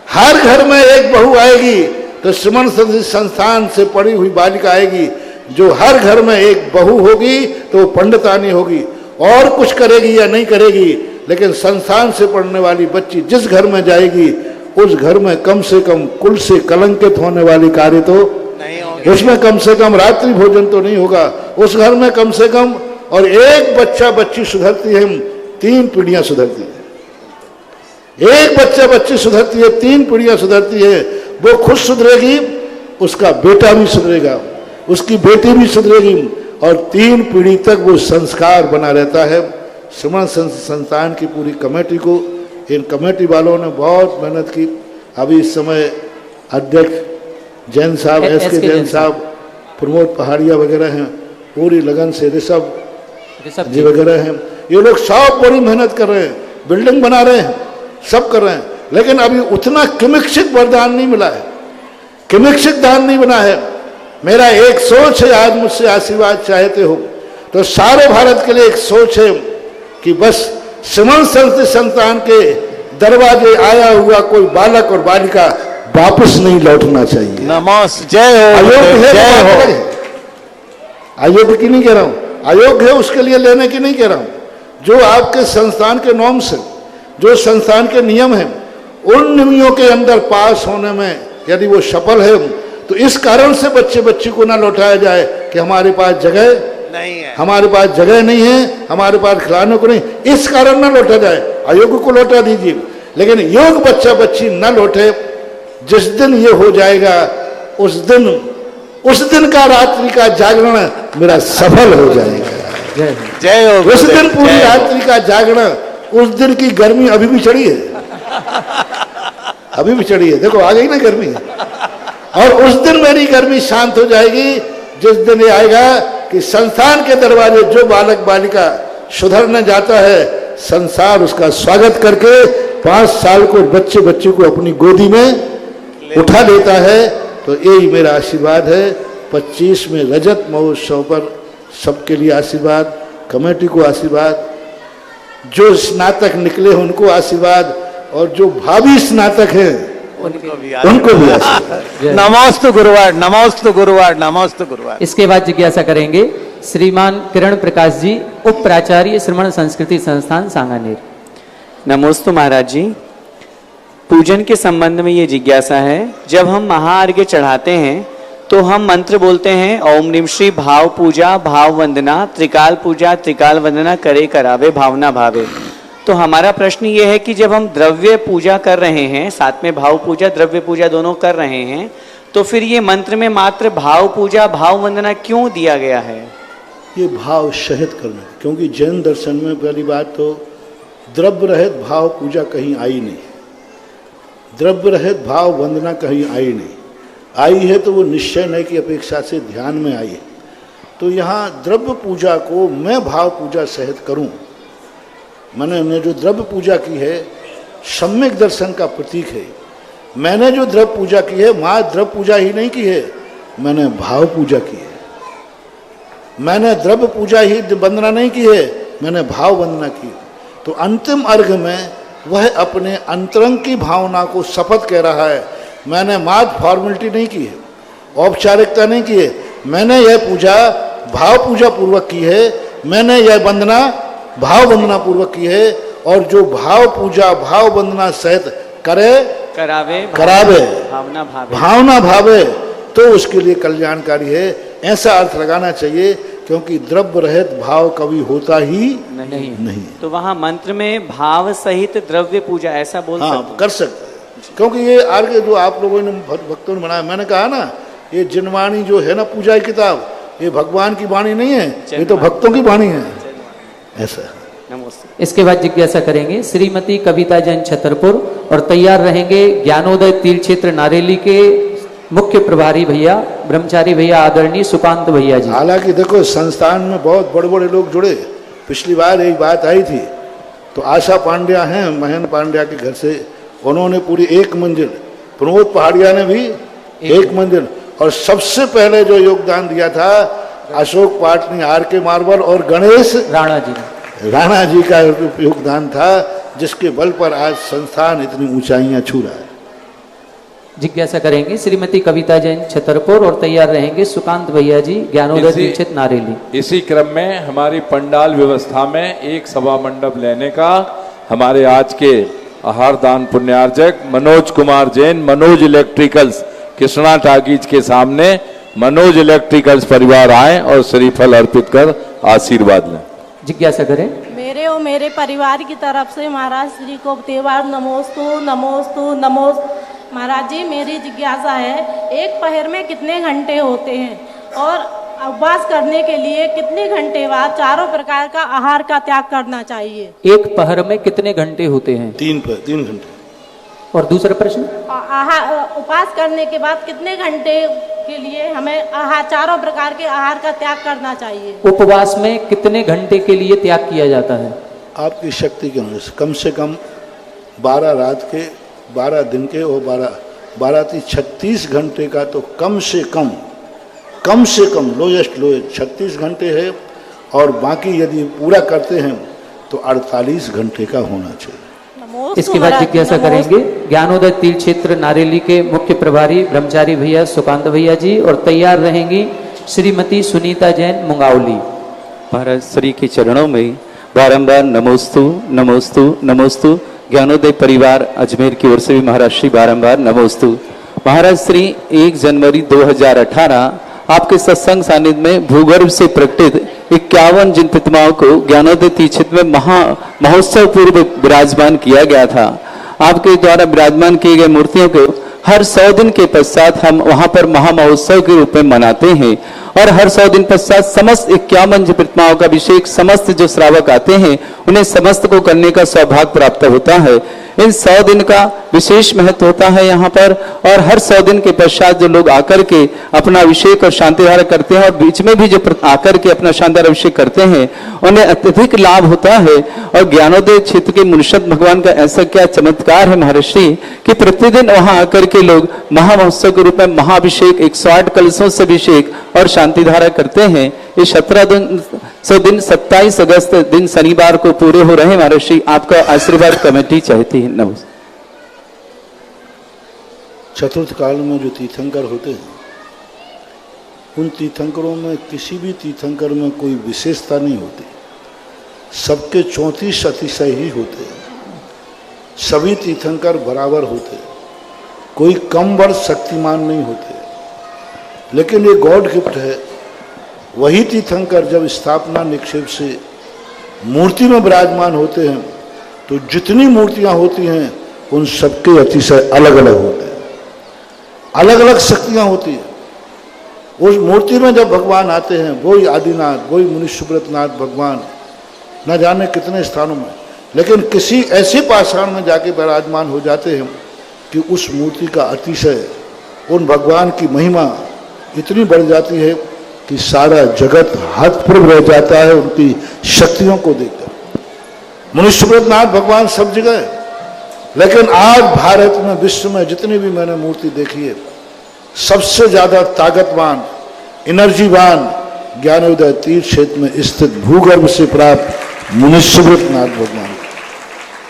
हर घर में एक बहू आएगी तो श्रीमन संस्थान से पढ़ी हुई बालिका आएगी, जो हर घर में एक बहू होगी तो वो पंडितानी होगी। और कुछ करेगी या नहीं करेगी, लेकिन संस्थान से पढ़ने वाली बच्ची जिस घर में जाएगी उस घर में कम से कम कुल से कलंकित होने वाली कार्य तो नहीं होगा। उसमें कम से कम रात्रि भोजन तो नहीं होगा। उस घर में कम से कम, और एक बच्चा बच्ची सुधरती है 3 पीढ़ियां सुधरती है। एक बच्चा बच्ची सुधरती है 3 पीढ़ियां सुधरती है। वो खुद सुधरेगी, उसका बेटा भी सुधरेगा, उसकी बेटी भी सुधरेगी, और 3 पीढ़ी तक वो संस्कार बना रहता है। श्रीमन संस्थान की पूरी कमेटी को, इन कमेटी वालों ने बहुत मेहनत की। अभी इस समय अध्यक्ष जैन साहब, एस.के. जैन साहब, प्रमोद पहाड़िया वगैरह हैं, पूरी लगन से ऋषभ जी वगैरह हैं। ये लोग सब बड़ी मेहनत कर रहे हैं, बिल्डिंग बना रहे हैं, सब कर रहे हैं। लेकिन अभी उतना किमिक्षित वरदान नहीं मिला है, किमिक्षित दान नहीं बना है। मेरा एक सोच है, आज मुझसे आशीर्वाद चाहते हो तो सारे भारत के लिए एक सोच है कि बस श्रीमन संस्थान के दरवाजे आया हुआ कोई बालक और बालिका वापस नहीं लौटना चाहिए। नमस्ते, जय हो, अयोग्य है, जय हो। अयोग्य की नहीं कह रहा हूं, अयोग्य है उसके लिए लेने की नहीं कह रहा हूं। जो आपके संस्थान के नॉर्म्स हैं, जो संस्थान के नियम हैं, उन नियमों के अंदर पास होने में यदि वो सफल है तो इस कारण से बच्ची को ना लौटाया जाए कि हमारे पास जगह नहीं है, हमारे पास जगह नहीं है, हमारे पास खिलाने को नहीं, इस कारण ना लौटा जाए। अयोग्य को लौटा दीजिए, लेकिन योग्य बच्चा बच्ची ना लौटे। जिस दिन ये हो जाएगा उस दिन का रात्रि का जागरण मेरा सफल हो जाएगा। जय हो। उस दिन पूरी रात्रि का जागरण, उस दिन की गर्मी अभी भी चढ़ी है, अभी भी चढ़ी है, देखो आ गई ना गर्मी। और उस दिन मेरी गर्मी शांत हो जाएगी जिस दिन ये आएगा कि संस्थान के दरवाजे जो बालक बालिका सुधरने जाता है, संसार उसका स्वागत करके 5 साल को बच्चे को अपनी गोदी में उठा लेता है। तो यही मेरा आशीर्वाद है। 25 में रजत महोत्सव पर सबके लिए आशीर्वाद, कमेटी को आशीर्वाद, जो स्नातक निकले उनको आशीर्वाद, और जो भावी स्नातक हैं उनको भी आशीर्वाद। नमोस्तु गुरुवार, नमोस्तु गुरुवार, नमोस्तु गुरुवार। इसके बाद जिज्ञासा करेंगे श्रीमान किरण प्रकाश जी, उप प्राचार्य श्रमण संस्कृति संस्थान सांगानेर। नमोस्तु महाराज जी, पूजन के संबंध में ये जिज्ञासा है। जब हम महाअर्घ्य चढ़ाते हैं तो हम मंत्र बोलते हैं, ओम नीम श्री भाव पूजा भाव वंदना, त्रिकाल पूजा त्रिकाल वंदना, करे करावे भावना भावे। तो हमारा प्रश्न ये है कि जब हम द्रव्य पूजा कर रहे हैं, साथ में भाव पूजा द्रव्य पूजा दोनों कर रहे हैं, तो फिर ये मंत्र में मात्र भाव पूजा भाव वंदना क्यों दिया गया है? ये भाव शहित करना, क्योंकि जैन दर्शन में पहली बात तो द्रव्य रहित भाव पूजा कहीं आई नहीं, द्रव्य रहित भाव वंदना कहीं आई नहीं। आई है तो वो निश्चय नहीं की अपेक्षा से ध्यान में आई है। तो यहाँ द्रव्य पूजा को मैं भाव पूजा सहित करूं, मैंने जो द्रव्य पूजा की है सम्यक दर्शन का प्रतीक है। मैंने जो द्रव्य पूजा की है, माँ द्रव्य पूजा ही नहीं की है, मैंने भाव पूजा की है। मैंने द्रव्य पूजा ही वंदना नहीं की है, मैंने भाव वंदना की। तो अंतिम अर्घ में वह अपने अंतरंग की भावना को शपथ कह रहा है। मैंने मात्र फॉर्मेलिटी नहीं की है, औपचारिकता नहीं की है, मैंने यह पूजा भाव पूजा पूर्वक की है, मैंने यह वंदना भाव वंदना पूर्वक की है। और जो भाव पूजा भाव वंदना सहित करे करावे भावना भावे तो उसके लिए कल्याणकारी है, ऐसा अर्थ लगाना चाहिए। क्योंकि द्रव्य रहित भाव कभी होता ही नहीं। तो वहाँ मंत्र में भाव सहित द्रव्य पूजा ऐसा बोल हाँ, सकते कर सकते हैं, क्योंकि ये आगे जो आप लोगों ने भक्तों ने बनाया, मैंने कहा ना ये जिनवाणी जो है ना पूजा की किताब, ये भगवान की वाणी नहीं है, ये तो भक्तों की वाणी है, ऐसा। नमस्ते। इसके बाद जिज्ञासा करेंगे श्रीमती कविता जैन छतरपुर और तैयार रहेंगे ज्ञानोदय तीर्थ क्षेत्र नारेली के मुख्य प्रभारी भैया ब्रह्मचारी भैया आदरणीय सुकांत भैया जी। हालांकि देखो संस्थान में बहुत बड़े बड़े लोग जुड़े, पिछली बार यही बात आई थी, तो आशा पांड्या हैं महेंद्र पांड्या के घर से, उन्होंने पूरी 1 मंजिल, प्रमोद पहाड़िया ने भी 1 मंजिल, और सबसे पहले जो योगदान दिया था अशोक पाटनी, RK मार्बल और गणेश राणा जी का योगदान था, जिसके बल पर आज संस्थान इतनी ऊंचाइयां छू रहा है। जिज्ञासा करेंगे श्रीमती कविता जैन छतरपुर और तैयार रहेंगे सुकांत भैया जी ज्ञानोदय तीर्थ क्षेत्र नारेली। इसी क्रम में हमारी पंडाल व्यवस्था में एक सभा मंडप लेने का हमारे आज के आहार दान पुण्यार्जक मनोज कुमार जैन, मनोज इलेक्ट्रिकल्स कृष्णा टाकीज के सामने मनोज इलेक्ट्रिकल्स परिवार आए और श्रीफल अर्पित कर आशीर्वाद लें। जिज्ञासा करें। मेरे और मेरे परिवार की तरफ से महाराज श्री को तेवार नमोस्तु नमोस्तु नमोस्तु। महाराज जी मेरी जिज्ञासा है, एक पहर में कितने घंटे होते हैं और उपवास करने के लिए कितने घंटे बाद चारों प्रकार का आहार का त्याग करना चाहिए? एक पहर में कितने घंटे होते हैं? 3 घंटे। और दूसरा प्रश्न, उपवास करने के बाद कितने घंटे के लिए हमें आहार, चारों प्रकार के आहार का त्याग करना चाहिए? उपवास में कितने घंटे के लिए त्याग किया जाता है? आपकी शक्ति के अनुसार कम से कम 12 रात के, 12 दिन के और 12 36 घंटे का, तो कम से कम लोएस्ट 36 घंटे है, और बाकी यदि पूरा करते हैं तो 48 घंटे का होना चाहिए। इसके बाद जिज्ञासा करेंगे ज्ञानोदय तीर्थ क्षेत्र नारेली के मुख्य प्रभारी ब्रह्मचारी भैया सुकांत भैया जी और तैयार रहेंगी श्रीमती सुनीता जैन मुंगावली। महाराज श्री के चरणों में बारंबार नमोस्तु नमोस्तु नमोस्तु। ज्ञानोदय परिवार अजमेर की ओर से भी महाराज श्री बारंबार नमोस्तु। महाराज श्री 1 जनवरी 2018 आपके सत्संग सानिध्य में भूगर्भ से प्रकटित 51 जिन प्रतिमाओं को ज्ञानोदय तीर्थ क्षेत्र में महोत्सव पूर्व विराजमान किया गया था। आपके द्वारा विराजमान किए गए मूर्तियों को हर 100 दिन के पश्चात हम वहां पर महामहोत्सव के रूप में मनाते हैं, और हर 100 दिन पश्चात समस्त 51 जो प्रतिमाओं का अभिषेक समस्त जो श्रावक आते हैं उन्हें समस्त को करने का सौभाग्य प्राप्त होता है। इन 100 दिन का विशेष महत्व होता है यहाँ पर, और हर 100 दिन के पश्चात जो लोग आकर के अपना अभिषेक और शांतिधारा करते हैं और बीच में भी जो आकर के अपना शानदार अभिषेक करते हैं उन्हें अत्यधिक लाभ होता है। और ज्ञानोदय क्षेत्र के मुनिषद भगवान का ऐसा क्या चमत्कार है महर्षि कि प्रतिदिन वहां आकर के लोग महामहोत्सव के रूप में महाअभिषेक 108 कलशों से अभिषेक और शांतिधारा करते हैं। ये 17 दिन 27 अगस्त दिन शनिवार को पूरे हो रहे हैं। महर्षि आपका आशीर्वाद कमेटी चाहती है। नमस्ते। चतुर्थ काल में जो तीर्थंकर होते हैं उन तीर्थंकरों में किसी भी तीर्थंकर में कोई विशेषता नहीं होती, सबके 34 अतिशय ही होते हैं, सभी तीर्थंकर बराबर होते हैं, कोई कम बड़ शक्तिमान नहीं होते। लेकिन ये गॉड गिफ्ट है, वही तीर्थंकर जब स्थापना निक्षेप से मूर्ति में विराजमान होते हैं तो जितनी मूर्तियां होती हैं उन सबके अतिशय अलग अलग होते हैं, अलग अलग शक्तियां होती हैं। उस मूर्ति में जब भगवान आते हैं, वही आदिनाथ, वही मुनि सुब्रतनाथ भगवान, न जाने कितने स्थानों में, लेकिन किसी ऐसे पाषाण में जाके विराजमान हो जाते हैं कि उस मूर्ति का अतिशय, उन भगवान की महिमा इतनी बढ़ जाती है कि सारा जगत हतप्रभ रह जाता है उनकी शक्तियों को देखकर। मुनि सुब्रतनाथ भगवान सब जगह है, लेकिन आज भारत में, विश्व में जितनी भी मैंने मूर्ति देखी है, सबसे ज्यादा ताकतवान, एनर्जीवान ज्ञानोदय तीर्थ क्षेत्र में स्थित भूगर्भ से प्राप्त मुनि सुब्रतनाथ भगवान।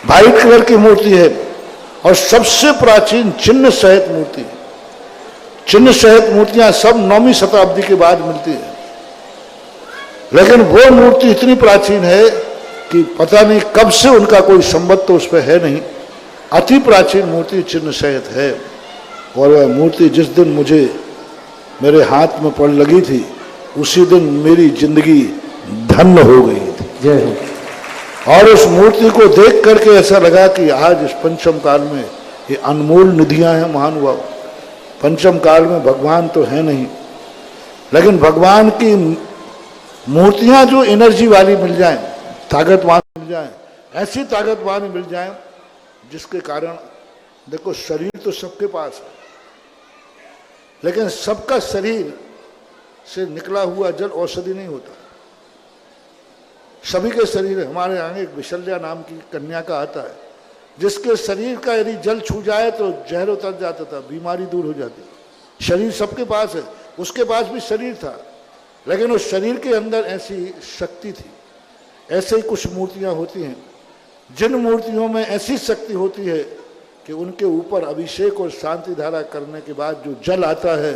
व्हाइट कलर की मूर्ति है और सबसे प्राचीन चिन्ह सहित मूर्ति। चिन्ह सहित मूर्तियां सब 9वीं शताब्दी के बाद मिलती है, लेकिन वो मूर्ति इतनी प्राचीन है कि पता नहीं कब से उनका कोई संबंध तो उस पर है नहीं। अति प्राचीन मूर्ति चिन्ह सहित है, और वह मूर्ति जिस दिन मुझे मेरे हाथ में पड़ लगी थी उसी दिन मेरी जिंदगी धन्य हो गई थी। जय हो। और उस मूर्ति को देख करके ऐसा लगा कि आज इस पंचम काल में ये अनमोल निधियां हैं महानुभाव। पंचम काल में भगवान तो है नहीं, लेकिन भगवान की मूर्तियां जो एनर्जी वाली मिल जाएं, ताकतवान मिल जाएं, ऐसी ताकतवान मिल जाएं जिसके कारण, देखो शरीर तो सबके पास है, लेकिन सबका शरीर से निकला हुआ जल औषधि नहीं होता। सभी के शरीर, हमारे यहाँ एक विशल्या नाम की कन्या का आता है, जिसके शरीर का यदि जल छू जाए तो जहर उतर जाता था, बीमारी दूर हो जाती। शरीर सबके पास है, उसके पास भी शरीर था, लेकिन उस शरीर के अंदर ऐसी शक्ति थी। ऐसे ही कुछ मूर्तियां होती हैं, जिन मूर्तियों में ऐसी शक्ति होती है कि उनके ऊपर अभिषेक और शांति धारा करने के बाद जो जल आता है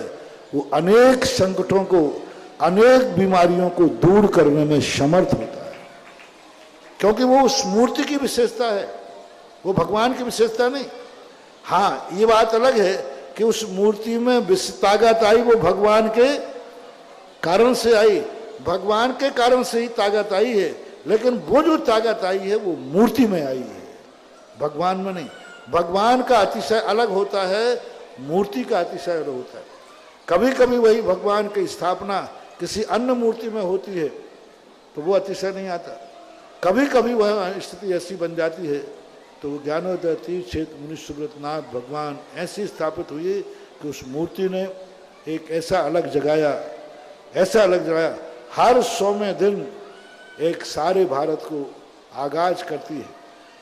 वो अनेक संकटों को, अनेक बीमारियों को दूर करने में समर्थ होता है, क्योंकि वो उस मूर्ति की विशेषता है, वो भगवान की विशेषता नहीं। हाँ, ये बात अलग है कि उस मूर्ति में ताकत आई, वो भगवान के कारण से आई, भगवान के कारण से ही ताकत आई है, लेकिन वो जो ताकत आई है वो मूर्ति में आई है, भगवान में नहीं। भगवान का अतिशय अलग होता है, मूर्ति का अतिशय अलग होता है। कभी कभी वही भगवान की स्थापना किसी अन्य मूर्ति में होती है तो वो अतिशय नहीं आता, कभी कभी वह स्थिति ऐसी बन जाती है तो वो ज्ञानोदय तीर्थ क्षेत्र मुनि सुब्रतनाथ भगवान ऐसी स्थापित हुई कि उस मूर्ति ने एक ऐसा अलग जगाया, ऐसा अलग जगाया। हर 100वें दिन एक सारे भारत को आगाज करती है,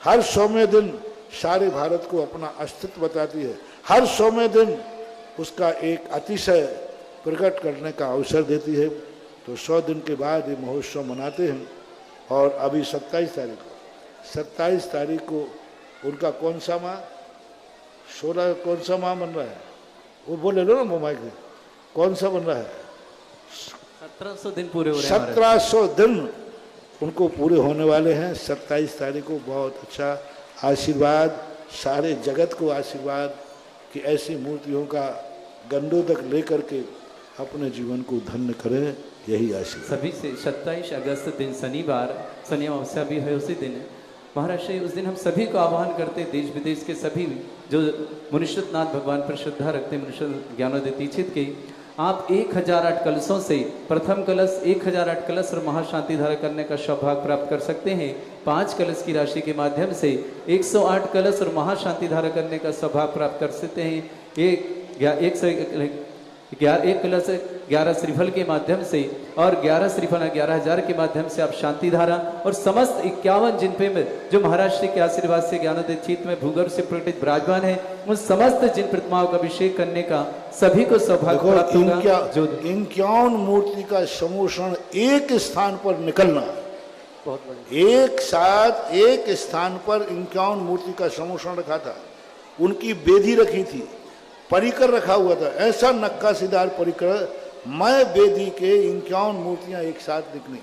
हर 100वें दिन सारे भारत को अपना अस्तित्व बताती है, हर 100वें दिन उसका एक अतिशय प्रकट करने का अवसर देती है। तो 100 दिन के बाद ये महोत्सव मनाते हैं। और अभी 27 तारीख को उनका कौन सा माह, 16 कौन सा माह बन रहा है, वो बोले लो ना मोबाइल में, कौन सा बन रहा है? 1700 दिन पूरे हो रहे हैं। 1700 दिन उनको पूरे होने वाले हैं। 27 तारीख को बहुत अच्छा आशीर्वाद, सारे जगत को आशीर्वाद कि ऐसी मूर्तियों का गंडोदक लेकर के अपने जीवन को धन्य करें, यही आशीर्वाद सभी से। 27 अगस्त दिन शनिवार, शनि अमावस्या भी है उसी दिन। महाराज श्री, उस दिन हम सभी को आह्वान करते, देश विदेश के सभी जो मुनिश्चितनाथ भगवान पर श्रद्धा रखते, मुनिश्चित ज्ञानोदय तीक्षित के, आप 1008 कलशों से प्रथम कलश 1008 कलश और महाशांति धारा करने का सौभाग्य प्राप्त कर सकते हैं। 5 कलश की राशि के माध्यम से 108 कलश और महाशांति धारा करने का सौभाग्य प्राप्त कर सकते हैं। एक कलश 11 श्रीफल के माध्यम से और 11 श्रीफल 11,000 के माध्यम से आप शांति धारा और समस्त 51 जिन पे में जो महाराज श्री के आशीर्वाद से ज्ञानोदय चित्त में भूगर्भ से प्रकटित विराजमान है, उन समस्त जिन प्रतिमाओं का अभिषेक करने का सभी को सौभाग्य प्राप्त होगा। जो 51 मूर्ति का समूषण एक स्थान पर निकलना, एक साथ एक स्थान पर 51 मूर्ति का समूषण रखा था, उनकी बेदी रखी थी, परिकर रखा हुआ था, ऐसा नक्काशीदार परिकर, मैं बेदी के 51 मूर्तियां एक साथ निकली।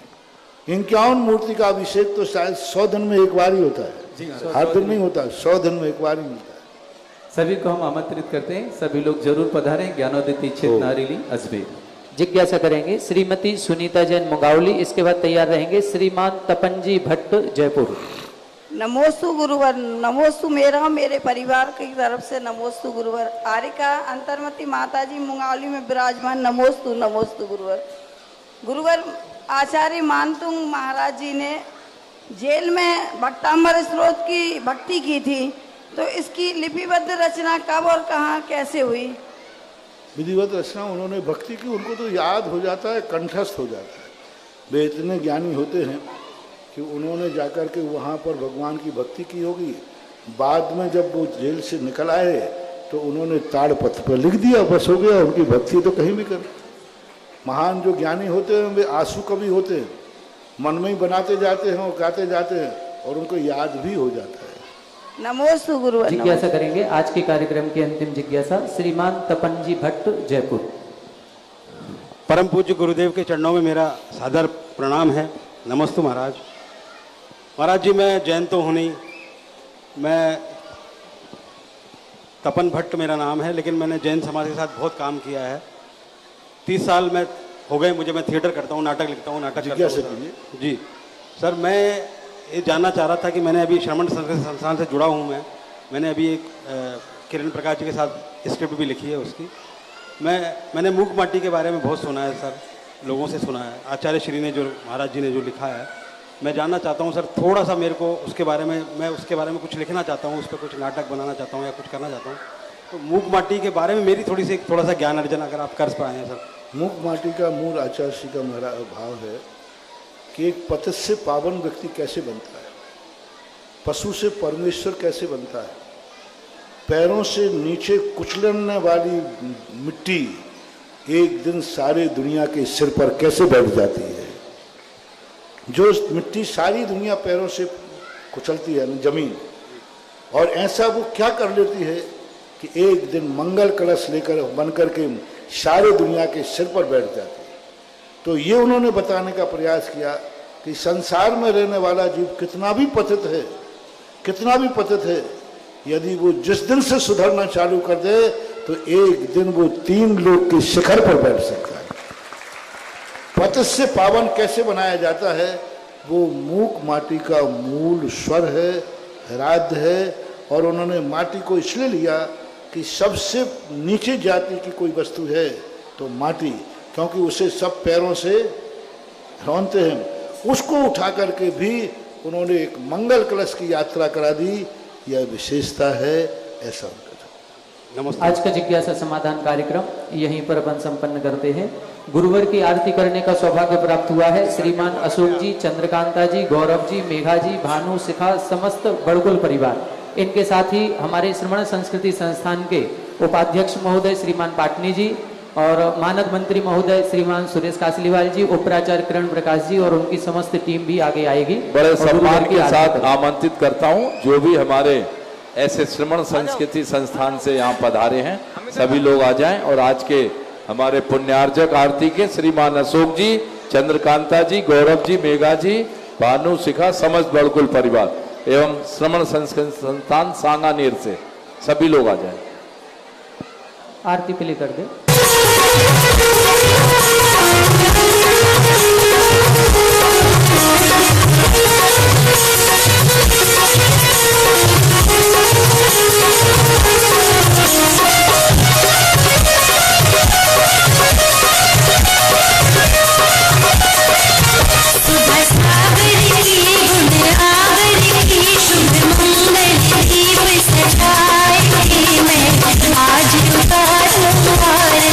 51 मूर्ति का अभिषेक तो शायद 100 दिन में एक बार ही होता है, हर दिन नहीं होता, 100 दिन में एक बार ही मिलता है। सभी को हम आमंत्रित करते हैं, सभी लोग जरूर पधारें ज्ञानोदय तीक्षित नारीली अजमेर। जिज्ञासा करेंगे श्रीमती सुनीता जैन मुगावली, इसके बाद तैयार रहेंगे श्रीमान तपनजी भट्ट जयपुर। नमोस्तु गुरुवर, नमोस्तु मेरा मेरे परिवार की तरफ से नमोस्तु गुरुवर। आरिका अंतर्मती माताजी मुंगावली में विराजमान, नमोस्तु नमोस्तु गुरुवर। गुरुवर, आचार्य मानतुंग महाराज जी ने जेल में भक्तांबर स्रोत की भक्ति की थी, तो इसकी लिपिबद्ध रचना कब और कहाँ कैसे हुई? विधिवत रचना उन्होंने भक्ति की, उनको तो याद हो जाता है, कंठस्थ हो जाता है। वे इतने ज्ञानी होते हैं कि उन्होंने जाकर के वहाँ पर भगवान की भक्ति की होगी। बाद में जब वो जेल से निकल आए तो उन्होंने ताड़पत्र पर लिख दिया, बस हो गया, उनकी भक्ति तो कहीं भी कर। महान जो ज्ञानी होते हैं वे आंसू कवि होते हैं, मन में ही बनाते जाते हैं और गाते जाते हैं और उनको याद भी हो जाता है। नमोस्तु गुरुवर। जिज्ञासा करेंगे आज के कार्यक्रम की अंतिम जिज्ञासा श्रीमान तपनजी भट्ट जयपुर। परम पूज्य गुरुदेव के चरणों में मेरा सादर प्रणाम है। नमस्तु महाराज। महाराज जी, मैं जैन तो हूँ नहीं, मैं तपन भट्ट मेरा नाम है, लेकिन मैंने जैन समाज के साथ बहुत काम किया है। 30 साल हो गए मुझे, मैं थिएटर करता हूँ, नाटक लिखता हूँ, नाटक करता हूँ। जी सर, मैं ये जानना चाह रहा था कि मैंने अभी श्रमण संस्कृति संस्थान से जुड़ा हूँ मैंने अभी एक किरण प्रकाश जी के साथ स्क्रिप्ट भी लिखी है उसकी। मैंने मूक माटी के बारे में बहुत सुना है सर, लोगों से सुना है, आचार्य श्री ने जो महाराज जी ने जो लिखा है, मैं जानना चाहता हूँ सर थोड़ा सा मेरे को उसके बारे में, मैं उसके बारे में कुछ लिखना चाहता हूँ, उस पर कुछ नाटक बनाना चाहता हूँ या कुछ करना चाहता हूँ, तो मूक माटी के बारे में मेरी थोड़ा सा ज्ञान अर्जन अगर आप कर पाए हैं सर। मूक माटी का मूल आचार्य श्री का मेरा भाव है कि एक पतित से पावन व्यक्ति कैसे बनता है, पशु से परमेश्वर कैसे बनता है, पैरों से नीचे कुचलने वाली मिट्टी एक दिन सारे दुनिया के सिर पर कैसे बैठ जाती है। जो मिट्टी सारी दुनिया पैरों से कुचलती है ना जमीन, और ऐसा वो क्या कर लेती है कि एक दिन मंगल कलश लेकर बनकर के सारे दुनिया के सिर पर बैठ जाती है। तो ये उन्होंने बताने का प्रयास किया कि संसार में रहने वाला जीव कितना भी पतित है, कितना भी पतित है, यदि वो जिस दिन से सुधरना चालू कर दे तो एक दिन वो 3 लोक के शिखर पर बैठ सकता है। पतित से पावन कैसे बनाया जाता है, वो मूक माटी का मूल स्वर है, राध्य है। और उन्होंने माटी को इसलिए लिया कि सबसे नीचे जाति की कोई वस्तु है तो माटी, क्योंकि उसे सब पैरों से रौंदते हैं, उसको उठा करके भी उन्होंने एक मंगल कलश की यात्रा करा दी। यह विशेषता है, ऐसा उनका। आज का जिज्ञासा समाधान कार्यक्रम यहीं पर अपन संपन्न करते हैं। गुरुवर की आरती करने का सौभाग्य प्राप्त हुआ है श्रीमान अशोक जी, चंद्रकांता जी, गौरव जी, मेघा जी, भानु, शिखा, समस्त बड़कुल परिवार। इनके साथ ही हमारे श्रमण संस्कृति संस्थान के उपाध्यक्ष महोदय श्रीमान पाटनी जी और मानद मंत्री महोदय श्रीमान सुरेश कासलीवाल जी, उपराचार्य किरण प्रकाश जी और उनकी समस्त टीम भी आगे आएगी। बड़े सम्मान के साथ आमंत्रित करता हूं जो भी हमारे ऐसे श्रमण संस्कृति संस्थान से यहाँ पधारे हैं, सभी लोग आ जाएं और आज के हमारे पुण्यार्जक आरती के श्रीमान अशोक जी, चंद्रकांता जी, गौरव जी, मेघा जी, भानु, शिखा, समस्त बड़कुल परिवार एवं श्रमण संस्कृति संस्थान सांगानेर से सभी लोग आ जाएं। आरती प्ले कर दे। आज उतार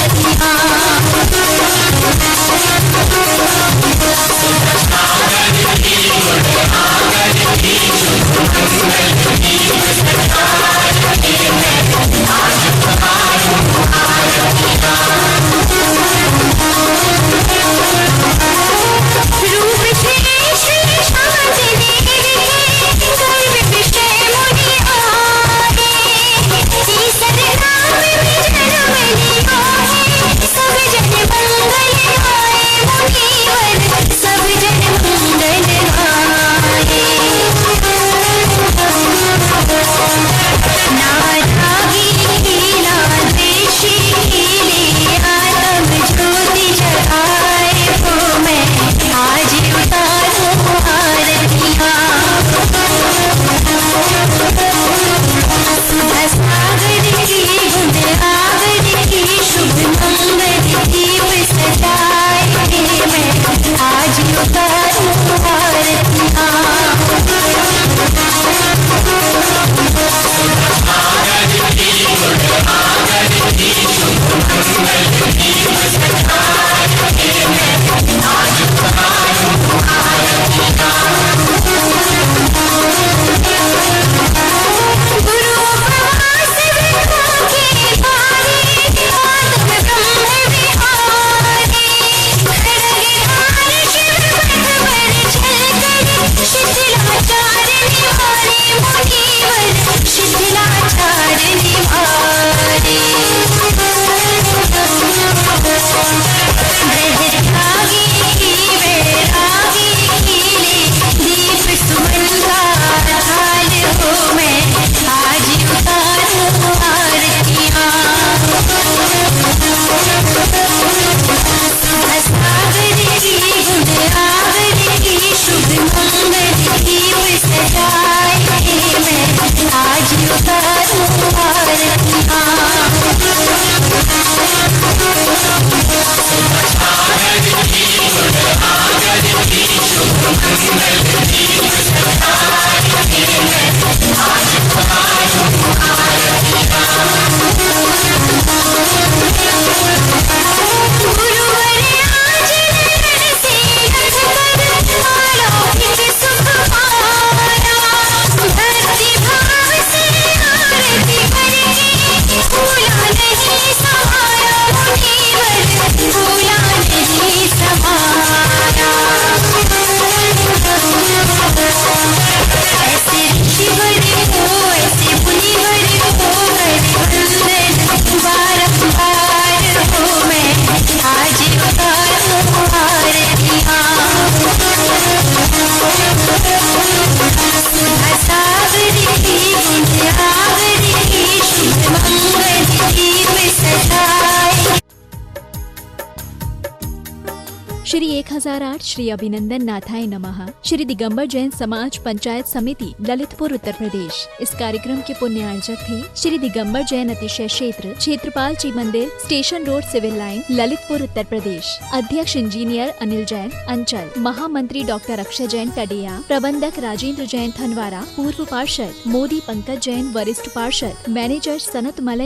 श्री 1008 श्री अभिनंदन नाथाय नमः श्री दिगंबर जैन समाज पंचायत समिति ललितपुर उत्तर प्रदेश। इस कार्यक्रम के पुण्यार्जक थे श्री दिगंबर जैन अतिशय क्षेत्र क्षेत्रपाल जी मंदिर station road civil line Lalitpur Uttar Pradesh. अध्यक्ष इंजीनियर अनिल जैन अंचल, महामंत्री डॉक्टर अक्षय जैन टडिया, प्रबंधक राजेंद्र जैन थनवारा, पूर्व पार्षद मोदी पंकज जैन वरिष्ठ पार्षद, मैनेजर सनत मलय